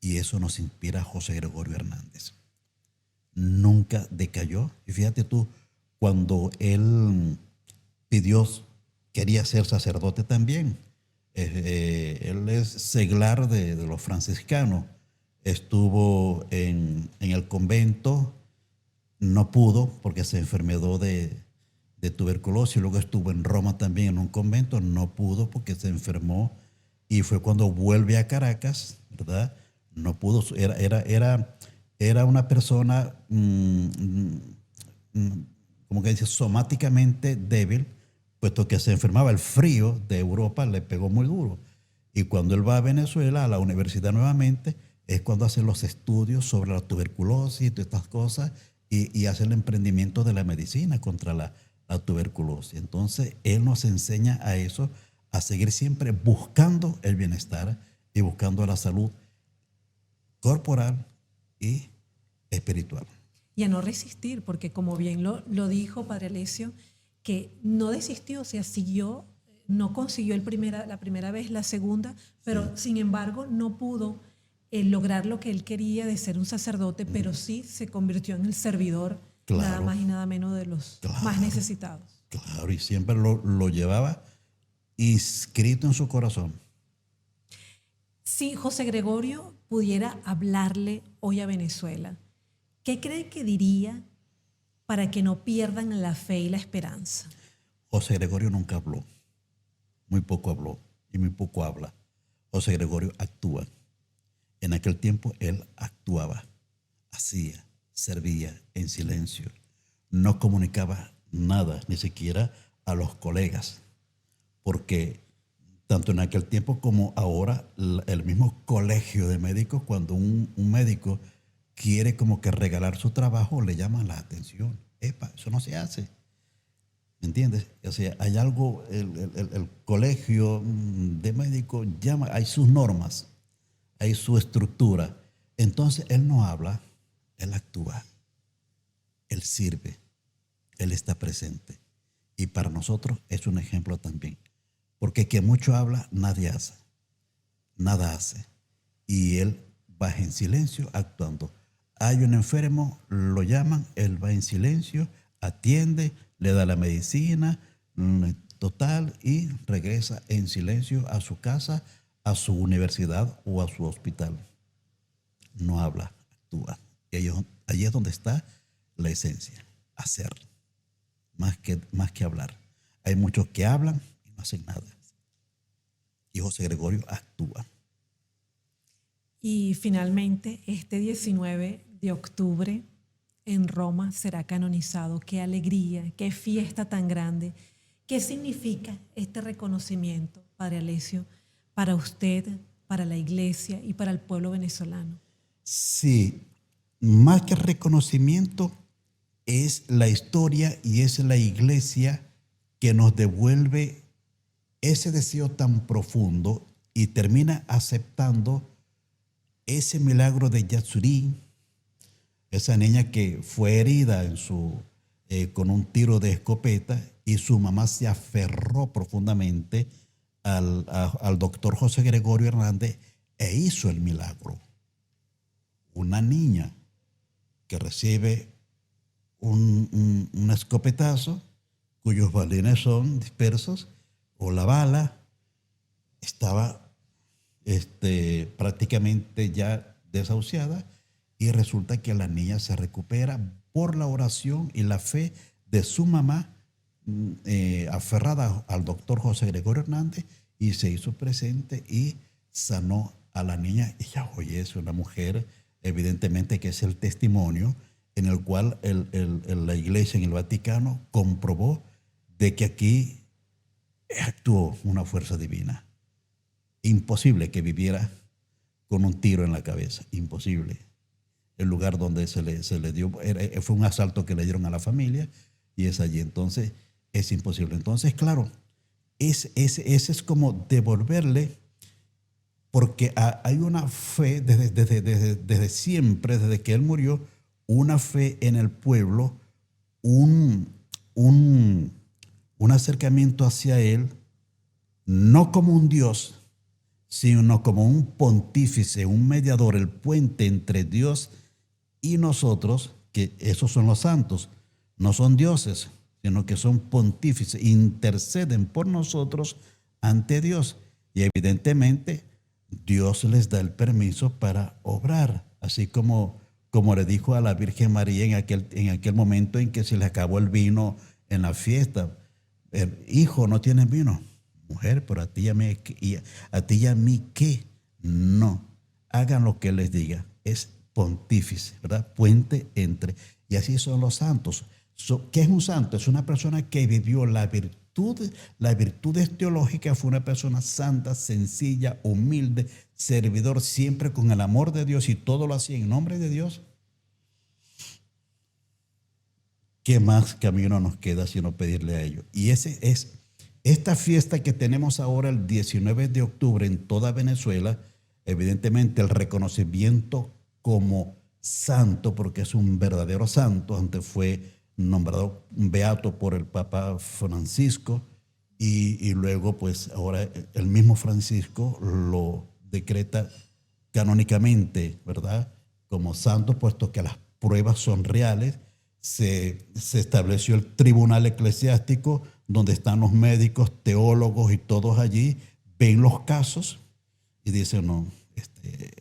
Speaker 1: Y eso nos inspira a José Gregorio Hernández. Nunca decayó. Y fíjate tú, cuando él quería ser sacerdote también. Él es seglar de los franciscanos. Estuvo en el convento, no pudo porque se enfermó de tuberculosis. Luego estuvo en Roma también en un convento, no pudo porque se enfermó. Y fue cuando vuelve a Caracas, ¿verdad? No pudo, era una persona, como que dice, somáticamente débil, puesto que se enfermaba. El frío de Europa le pegó muy duro. Y cuando él va a Venezuela, a la universidad nuevamente, es cuando hace los estudios sobre la tuberculosis y todas estas cosas, y hace el emprendimiento de la medicina contra la tuberculosis. Entonces, él nos enseña a eso, a seguir siempre buscando el bienestar y buscando la salud corporal y espiritual.
Speaker 2: Y a no resistir, porque como bien lo dijo Padre Alessio, que no desistió, o sea, siguió, no consiguió la primera vez, la segunda, pero sin embargo no pudo lograr lo que él quería de ser un sacerdote, pero sí se convirtió en el servidor, nada más y nada menos de los más necesitados.
Speaker 1: Claro, y siempre lo llevaba inscrito en su corazón.
Speaker 2: Si José Gregorio pudiera hablarle hoy a Venezuela, ¿qué cree que diría para que no pierdan la fe y la esperanza?
Speaker 1: José Gregorio nunca habló, muy poco habló y muy poco habla. José Gregorio actúa. En aquel tiempo él actuaba, hacía, servía en silencio. No comunicaba nada, ni siquiera a los colegas, porque tanto en aquel tiempo como ahora, el mismo colegio de médicos, cuando un médico quiere como que regalar su trabajo, le llaman la atención. Epa, eso no se hace. ¿Me entiendes? O sea, hay algo, el colegio de médicos llama, hay sus normas, hay su estructura. Entonces, él no habla, él actúa, él sirve, él está presente. Y para nosotros es un ejemplo también. Porque quien mucho habla, nadie hace. Nada hace. Y él va en silencio actuando. Hay un enfermo, lo llaman, él va en silencio, atiende, le da la medicina, total, y regresa en silencio a su casa, a su universidad o a su hospital. No habla, actúa. Y allí es donde está la esencia, hacer, más que hablar. Hay muchos que hablan y no hacen nada. Y José Gregorio actúa.
Speaker 2: Y finalmente, este 19 de octubre en Roma será canonizado. Qué alegría, qué fiesta tan grande. ¿Qué significa este reconocimiento, Padre Alessio, para usted, para la Iglesia y para el pueblo venezolano?
Speaker 1: Sí, más que reconocimiento, es la historia y es la Iglesia que nos devuelve ese deseo tan profundo y termina aceptando ese milagro de Yatsurí, esa niña que fue herida con un tiro de escopeta, y su mamá se aferró profundamente al doctor José Gregorio Hernández e hizo el milagro. Una niña que recibe un escopetazo cuyos balines son dispersos, o la bala estaba prácticamente ya desahuciada, y resulta que la niña se recupera por la oración y la fe de su mamá, aferrada al doctor José Gregorio Hernández, y se hizo presente y sanó a la niña. Y ya, oye, es una mujer, evidentemente, que es el testimonio en el cual la Iglesia en el Vaticano comprobó de que aquí actuó una fuerza divina. Imposible que viviera con un tiro en la cabeza, imposible. El lugar donde se le dio, fue un asalto que le dieron a la familia, y es allí. Entonces es imposible. Entonces, claro, ese es como devolverle, porque hay una fe desde siempre, desde que él murió, una fe en el pueblo, un acercamiento hacia él, no como un Dios, sino como un pontífice, un mediador, el puente entre Dios y nosotros, que esos son los santos. No son dioses, sino que son pontífices, interceden por nosotros ante Dios. Y evidentemente Dios les da el permiso para obrar, así como le dijo a la Virgen María en aquel momento en que se le acabó el vino en la fiesta. Hijo, ¿no tienes vino? Mujer, pero a ti y a mí, ¿qué? No, hagan lo que les diga. Es pontífice, ¿verdad? Puente entre. Y así son los santos. ¿Qué es un santo? Es una persona que vivió la virtud. La virtud teológica, fue una persona santa, sencilla, humilde, servidor, siempre con el amor de Dios, y todo lo hacía en nombre de Dios. ¿Qué más camino nos queda sino pedirle a ellos? Y esta fiesta que tenemos ahora el 19 de octubre en toda Venezuela, evidentemente el reconocimiento como santo, porque es un verdadero santo. Antes fue nombrado beato por el Papa Francisco, y luego pues ahora el mismo Francisco lo decreta canónicamente, ¿verdad?, como santo, puesto que las pruebas son reales. Se estableció el tribunal eclesiástico, donde están los médicos, teólogos y todos allí, ven los casos y dicen, no,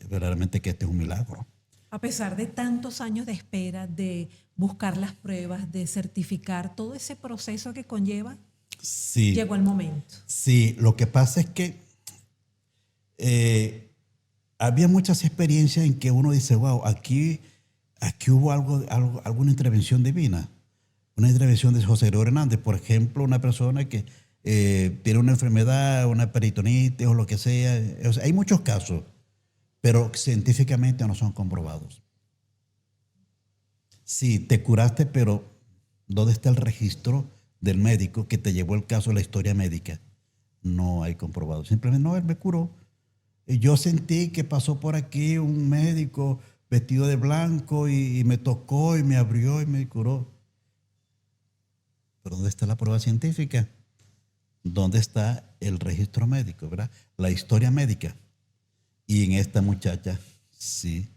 Speaker 1: verdaderamente que este es un milagro.
Speaker 2: A pesar de tantos años de espera, de buscar las pruebas, de certificar todo ese proceso que conlleva,
Speaker 1: sí,
Speaker 2: llegó el momento.
Speaker 1: Sí, lo que pasa es que había muchas experiencias en que uno dice, wow, aquí hubo alguna intervención divina, una intervención de José Gregorio Hernández. Por ejemplo, una persona que tiene una enfermedad, una peritonitis o lo que sea. O sea, hay muchos casos, pero científicamente no son comprobados. Sí, te curaste, pero ¿dónde está el registro del médico que te llevó el caso, la historia médica? No hay comprobado. Simplemente, no, él me curó. Y yo sentí que pasó por aquí un médico vestido de blanco y me tocó y me abrió y me curó. ¿Pero dónde está la prueba científica? ¿Dónde está el registro médico, verdad? La historia médica. Y en esta muchacha, sí,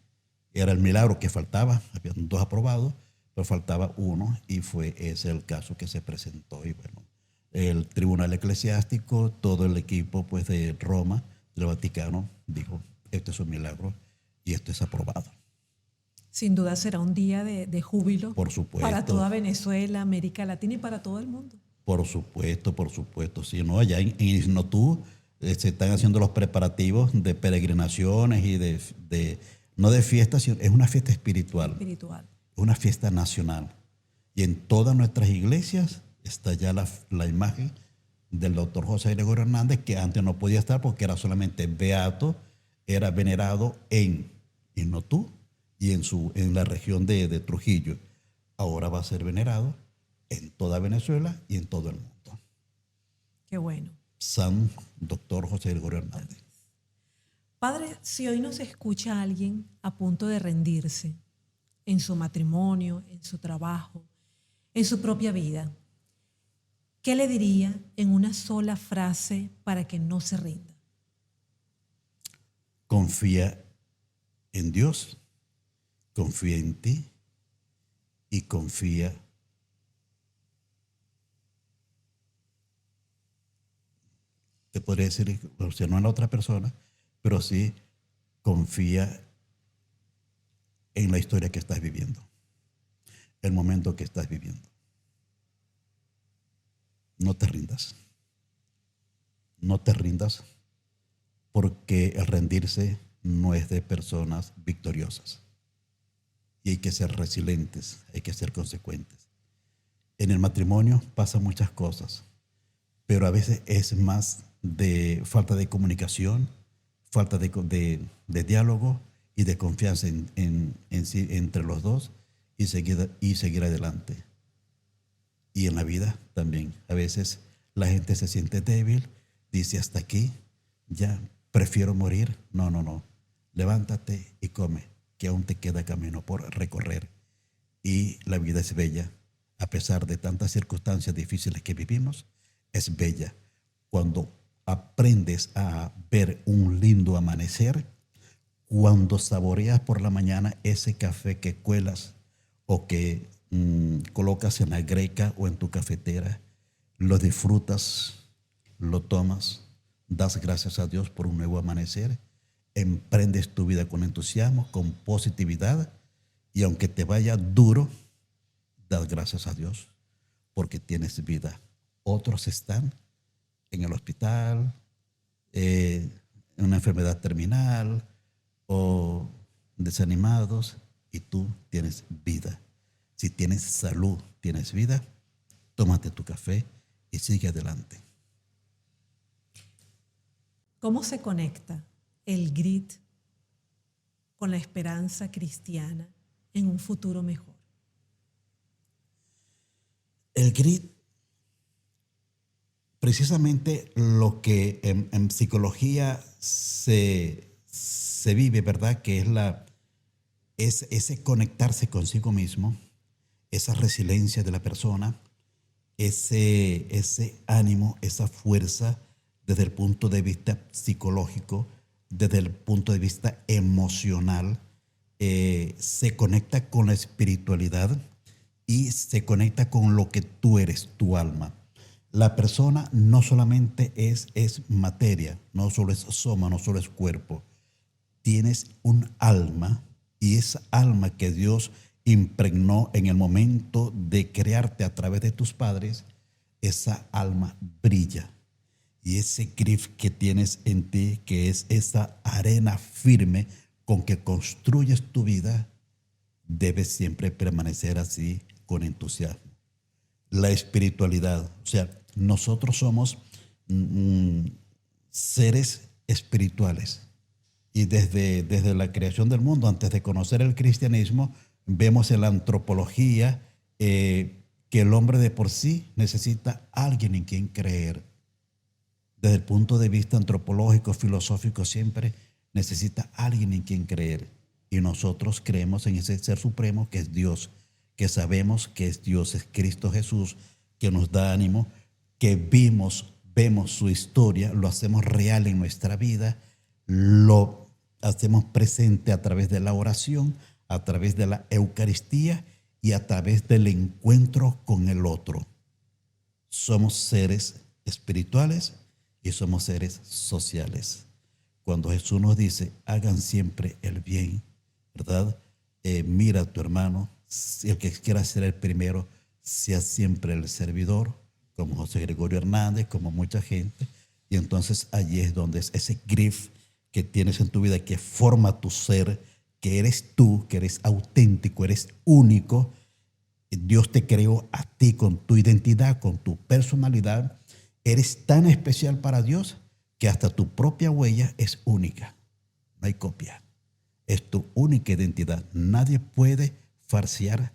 Speaker 1: era el milagro que faltaba. Habían 2 aprobados, pero faltaba uno, y fue ese el caso que se presentó. Y bueno, el tribunal eclesiástico, todo el equipo pues de Roma, del Vaticano, dijo, esto es un milagro y esto es aprobado.
Speaker 2: Sin duda será un día de júbilo.
Speaker 1: Por supuesto.
Speaker 2: Para toda Venezuela, América Latina y para todo el mundo. Por
Speaker 1: supuesto. Sí, ¿no? Allá en Isnotú se están haciendo los preparativos de peregrinaciones y no de fiestas, sino es una fiesta espiritual. Es una fiesta nacional. Y en todas nuestras iglesias está ya la imagen del doctor José Gregorio Hernández, que antes no podía estar porque era solamente beato, era venerado en Isnotú y en la región de Trujillo. Ahora va a ser venerado en toda Venezuela y en todo el mundo.
Speaker 2: Qué bueno.
Speaker 1: San Doctor José Gregorio Hernández.
Speaker 2: Padre, si hoy nos escucha alguien a punto de rendirse en su matrimonio, en su trabajo, en su propia vida, ¿qué le diría en una sola frase para que no se rinda?
Speaker 1: Confía en Dios, confía en ti y confía te podría decir, o sea, no en la otra persona, pero sí confía en la historia que estás viviendo, el momento que estás viviendo. No te rindas. No te rindas porque el rendirse no es de personas victoriosas. Y hay que ser resilientes, hay que ser consecuentes. En el matrimonio pasan muchas cosas, pero a veces es más de falta de comunicación, falta de diálogo y de confianza entre los dos y seguir adelante. Y en la vida también. A veces la gente se siente débil, dice hasta aquí, ya prefiero morir. No, no, no. Levántate y come, que aún te queda camino por recorrer. Y la vida es bella. A pesar de tantas circunstancias difíciles que vivimos, es bella. Cuando aprendes a ver un lindo amanecer, cuando saboreas por la mañana ese café que cuelas o que colocas en la greca o en tu cafetera, lo disfrutas, lo tomas, das gracias a Dios por un nuevo amanecer, emprendes tu vida con entusiasmo, con positividad, y aunque te vaya duro, das gracias a Dios porque tienes vida. Otros están en el hospital, en una enfermedad terminal o desanimados, y tú tienes vida. Si tienes salud, tienes vida, tómate tu café y sigue adelante.
Speaker 2: ¿Cómo se conecta el grit con la esperanza cristiana en un futuro mejor?
Speaker 1: El grit, precisamente lo que en psicología se vive, ¿verdad? Que es ese conectarse consigo mismo, esa resiliencia de la persona, ese ánimo, esa fuerza desde el punto de vista psicológico, desde el punto de vista emocional, se conecta con la espiritualidad y se conecta con lo que tú eres, tu alma. La persona no solamente es materia, no solo es soma, no solo es cuerpo. Tienes un alma, y esa alma que Dios impregnó en el momento de crearte a través de tus padres, esa alma brilla. Y ese grif que tienes en ti, que es esa arena firme con que construyes tu vida, debe siempre permanecer así, con entusiasmo. La espiritualidad, o sea, nosotros somos seres espirituales. Y desde la creación del mundo, antes de conocer el cristianismo, vemos en la antropología que el hombre de por sí necesita a alguien en quien creer. Desde el punto de vista antropológico, filosófico, siempre necesita a alguien en quien creer. Y nosotros creemos en ese ser supremo que es Dios, que sabemos que es Dios, es Cristo Jesús, que nos da ánimo, que vemos su historia, lo hacemos real en nuestra vida, lo hacemos presente a través de la oración, a través de la Eucaristía y a través del encuentro con el otro. Somos seres espirituales y somos seres sociales. Cuando Jesús nos dice, hagan siempre el bien, ¿verdad? Mira a tu hermano, si el que quiera ser el primero, sea siempre el servidor, como José Gregorio Hernández, como mucha gente. Y entonces allí es donde es ese grif que tienes en tu vida, que forma tu ser, que eres tú, que eres auténtico, eres único. Dios te creó a ti con tu identidad, con tu personalidad. Eres tan especial para Dios que hasta tu propia huella es única. No hay copia. Es tu única identidad. Nadie puede falsear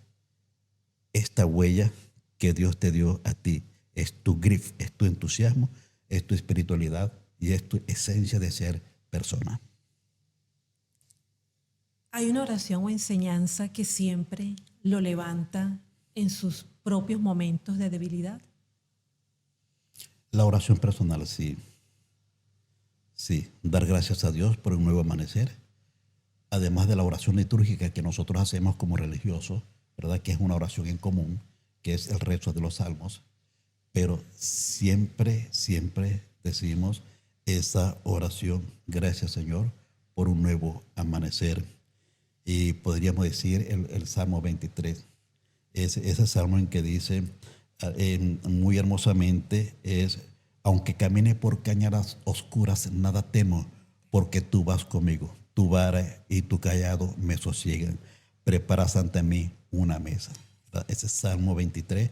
Speaker 1: esta huella que Dios te dio a ti. Es tu grif, es tu entusiasmo, es tu espiritualidad y es tu esencia de ser persona.
Speaker 2: ¿Hay una oración o enseñanza que siempre lo levanta en sus propios momentos de debilidad?
Speaker 1: La oración personal, sí. Sí, dar gracias a Dios por un nuevo amanecer. Además de la oración litúrgica que nosotros hacemos como religiosos, ¿verdad? Que es una oración en común, que es el rezo de los salmos. Pero siempre, siempre decimos esa oración, gracias Señor por un nuevo amanecer. Y podríamos decir el Salmo 23, ese salmo en que dice muy hermosamente, es, aunque camine por cañadas oscuras, nada temo, porque tú vas conmigo. Tu vara y tu callado me sosiegan. Preparas ante mí una mesa. Ese Salmo 23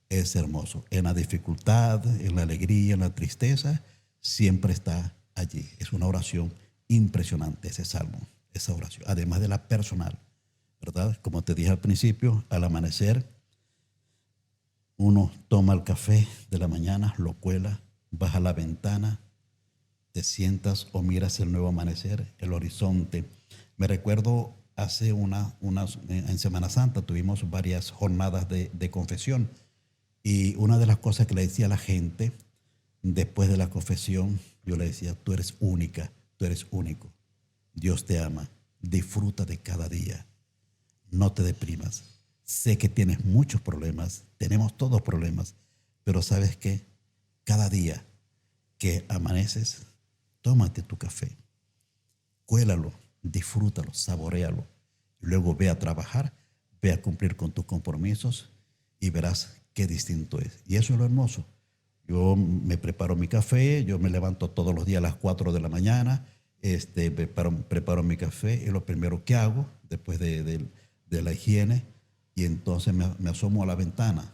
Speaker 1: es hermoso. En la dificultad, en la alegría, en la tristeza, siempre está allí. Es una oración impresionante ese salmo, esa oración. Además de la personal, ¿verdad? Como te dije al principio, al amanecer, uno toma el café de la mañana, lo cuela, baja la ventana, te sientas o miras el nuevo amanecer, el horizonte. Me recuerdo hace en Semana Santa tuvimos varias jornadas de confesión. Y una de las cosas que le decía a la gente después de la confesión, yo le decía, tú eres única, tú eres único. Dios te ama, disfruta de cada día, no te deprimas. Sé que tienes muchos problemas, tenemos todos problemas, pero ¿sabes qué? Cada día que amaneces, tómate tu café, cuélalo, disfrútalo, saboréalo. Y luego ve a trabajar, ve a cumplir con tus compromisos y verás qué distinto es. Y eso es lo hermoso. Yo me preparo mi café, yo me levanto todos los días a las 4 de la mañana, preparo mi café y lo primero que hago, después de la higiene, y entonces me asomo a la ventana.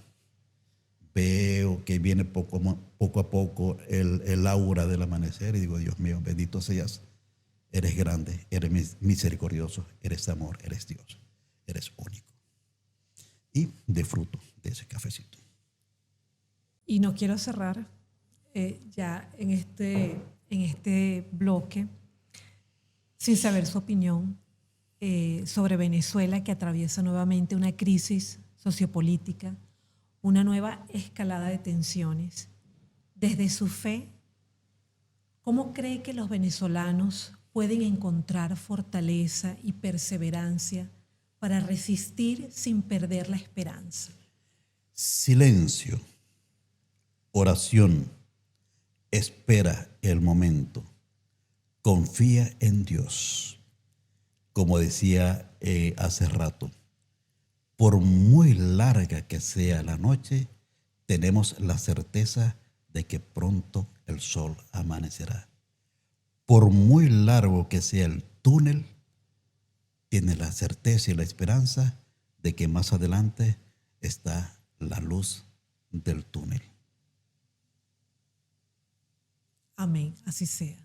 Speaker 1: Veo que viene poco a poco el aura del amanecer y digo, Dios mío, bendito seas, eres grande, eres misericordioso, eres amor, eres Dios, eres único. Y disfruto de ese cafecito.
Speaker 2: Y no quiero cerrar ya en este bloque sin saber su opinión sobre Venezuela, que atraviesa nuevamente una crisis sociopolítica, una nueva escalada de tensiones. Desde su fe, ¿cómo cree que los venezolanos pueden encontrar fortaleza y perseverancia para resistir sin perder la esperanza?
Speaker 1: Silencio, oración, espera el momento, confía en Dios. Como decía hace rato, por muy larga que sea la noche, tenemos la certeza de que pronto el sol amanecerá. Por muy largo que sea el túnel, tiene la certeza y la esperanza de que más adelante está la luz del túnel.
Speaker 2: Amén, así sea.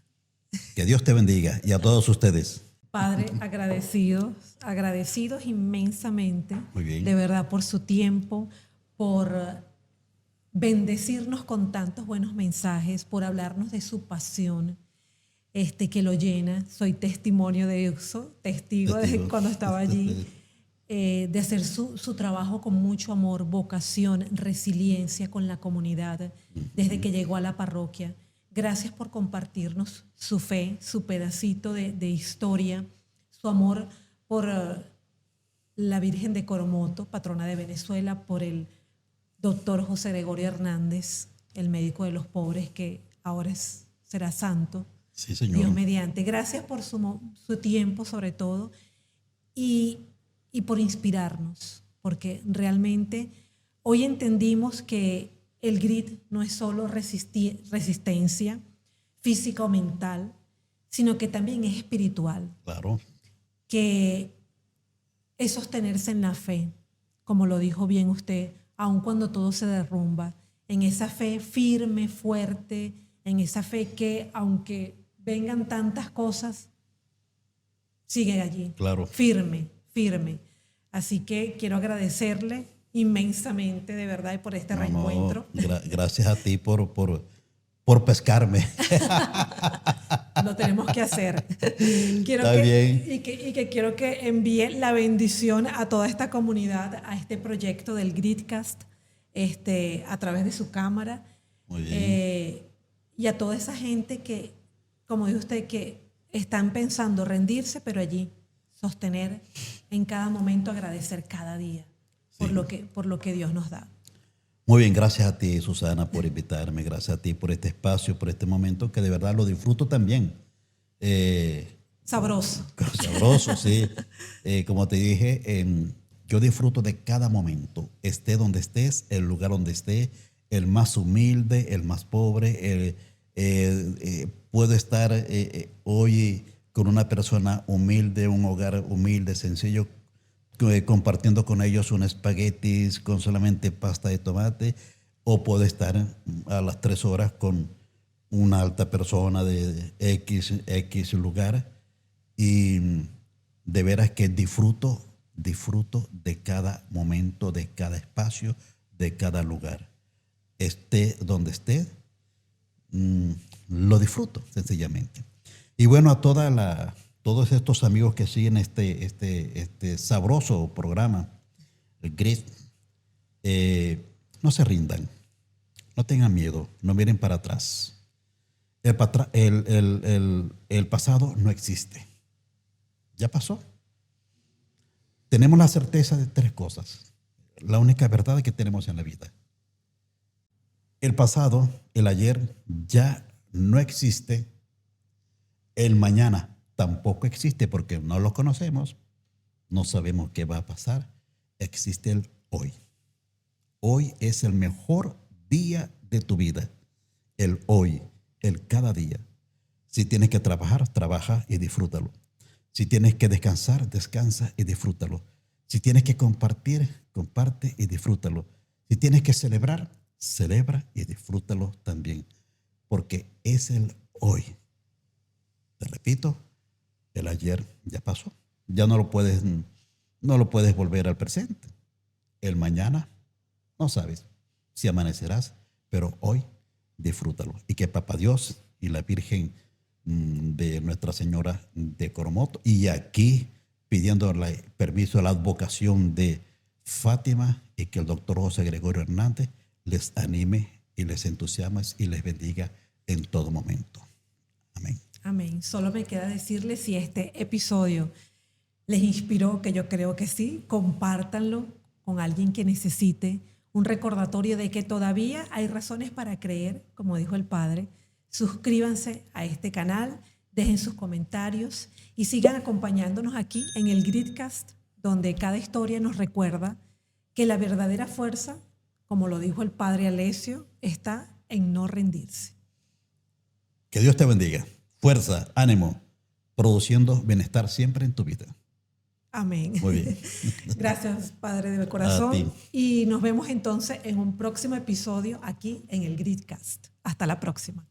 Speaker 1: Que Dios te bendiga y a todos ustedes.
Speaker 2: Padre, agradecidos inmensamente,
Speaker 1: Muy bien.
Speaker 2: de verdad, por su tiempo, por bendecirnos con tantos buenos mensajes, por hablarnos de su pasión, que lo llena. Soy testimonio de eso, testigo de cuando estaba allí, de hacer su trabajo con mucho amor, vocación, resiliencia con la comunidad, desde que llegó a la parroquia. Gracias por compartirnos su fe, su pedacito de historia, su amor por la Virgen de Coromoto, patrona de Venezuela, por el doctor José Gregorio Hernández, el médico de los pobres, que ahora será santo.
Speaker 1: Sí, señor.
Speaker 2: Dios mediante. Gracias por su tiempo, sobre todo, y por inspirarnos, porque realmente hoy entendimos que el GRIT no es solo resistencia física o mental, sino que también es espiritual.
Speaker 1: Claro.
Speaker 2: Que es sostenerse en la fe, como lo dijo bien usted, aun cuando todo se derrumba, en esa fe firme, fuerte, en esa fe que aunque vengan tantas cosas, sigue allí. Claro. Firme, firme. Así que quiero agradecerle inmensamente, de verdad, y por este reencuentro.
Speaker 1: Gracias a ti por pescarme.
Speaker 2: Lo tenemos que hacer.
Speaker 1: Está bien.
Speaker 2: Y que quiero que envíe la bendición a toda esta comunidad, a este proyecto del Gritcast, a través de su cámara.
Speaker 1: Muy bien.
Speaker 2: y a toda esa gente que, como dice usted, que están pensando rendirse, pero allí sostener en cada momento, agradecer cada día por lo que Dios nos da.
Speaker 1: Muy bien, gracias a ti, Susana, por invitarme, gracias a ti por este espacio, por este momento, que de verdad lo disfruto también.
Speaker 2: Sabroso.
Speaker 1: Sabroso, sí. Como te dije, yo disfruto de cada momento, esté donde estés, el lugar donde esté, el más humilde, el más pobre. Puedo estar hoy con una persona humilde, un hogar humilde, sencillo, compartiendo con ellos un espaguetis con solamente pasta de tomate, o puedo estar a las 3 horas con una alta persona de X lugar, y de veras que disfruto de cada momento, de cada espacio, de cada lugar. Esté donde esté, lo disfruto sencillamente. Y bueno, a todos estos amigos que siguen este sabroso programa, el GRIT, no se rindan, no tengan miedo, no miren para atrás. El pasado no existe, ya pasó. Tenemos la certeza de 3 cosas, la única verdad que tenemos en la vida. El pasado, el ayer, ya no existe. El mañana tampoco existe porque no lo conocemos, no sabemos qué va a pasar. Existe el hoy. Hoy es el mejor día de tu vida. El hoy, el cada día. Si tienes que trabajar, trabaja y disfrútalo. Si tienes que descansar, descansa y disfrútalo. Si tienes que compartir, comparte y disfrútalo. Si tienes que celebrar, celebra y disfrútalo también. Porque es el hoy. Te repito, el ayer ya pasó. Ya no lo puedes volver al presente. El mañana no sabes si amanecerás, pero hoy disfrútalo. Y que Papá Dios y la Virgen de Nuestra Señora de Coromoto, y aquí pidiendo el permiso a la advocación de Fátima, y que el doctor José Gregorio Hernández les anime y les entusiasme y les bendiga en todo momento. Amén.
Speaker 2: Amén. Solo me queda decirles, si este episodio les inspiró, que yo creo que sí, compártanlo con alguien que necesite un recordatorio de que todavía hay razones para creer, como dijo el Padre. Suscríbanse a este canal, dejen sus comentarios y sigan acompañándonos aquí en el Gritcast, donde cada historia nos recuerda que la verdadera fuerza, como lo dijo el Padre Alessio, está en no rendirse.
Speaker 1: Que Dios te bendiga. Fuerza, ánimo, produciendo bienestar siempre en tu vida.
Speaker 2: Amén.
Speaker 1: Muy bien.
Speaker 2: Gracias, Padre de corazón. Y nos vemos entonces en un próximo episodio aquí en el Gritcast. Hasta la próxima.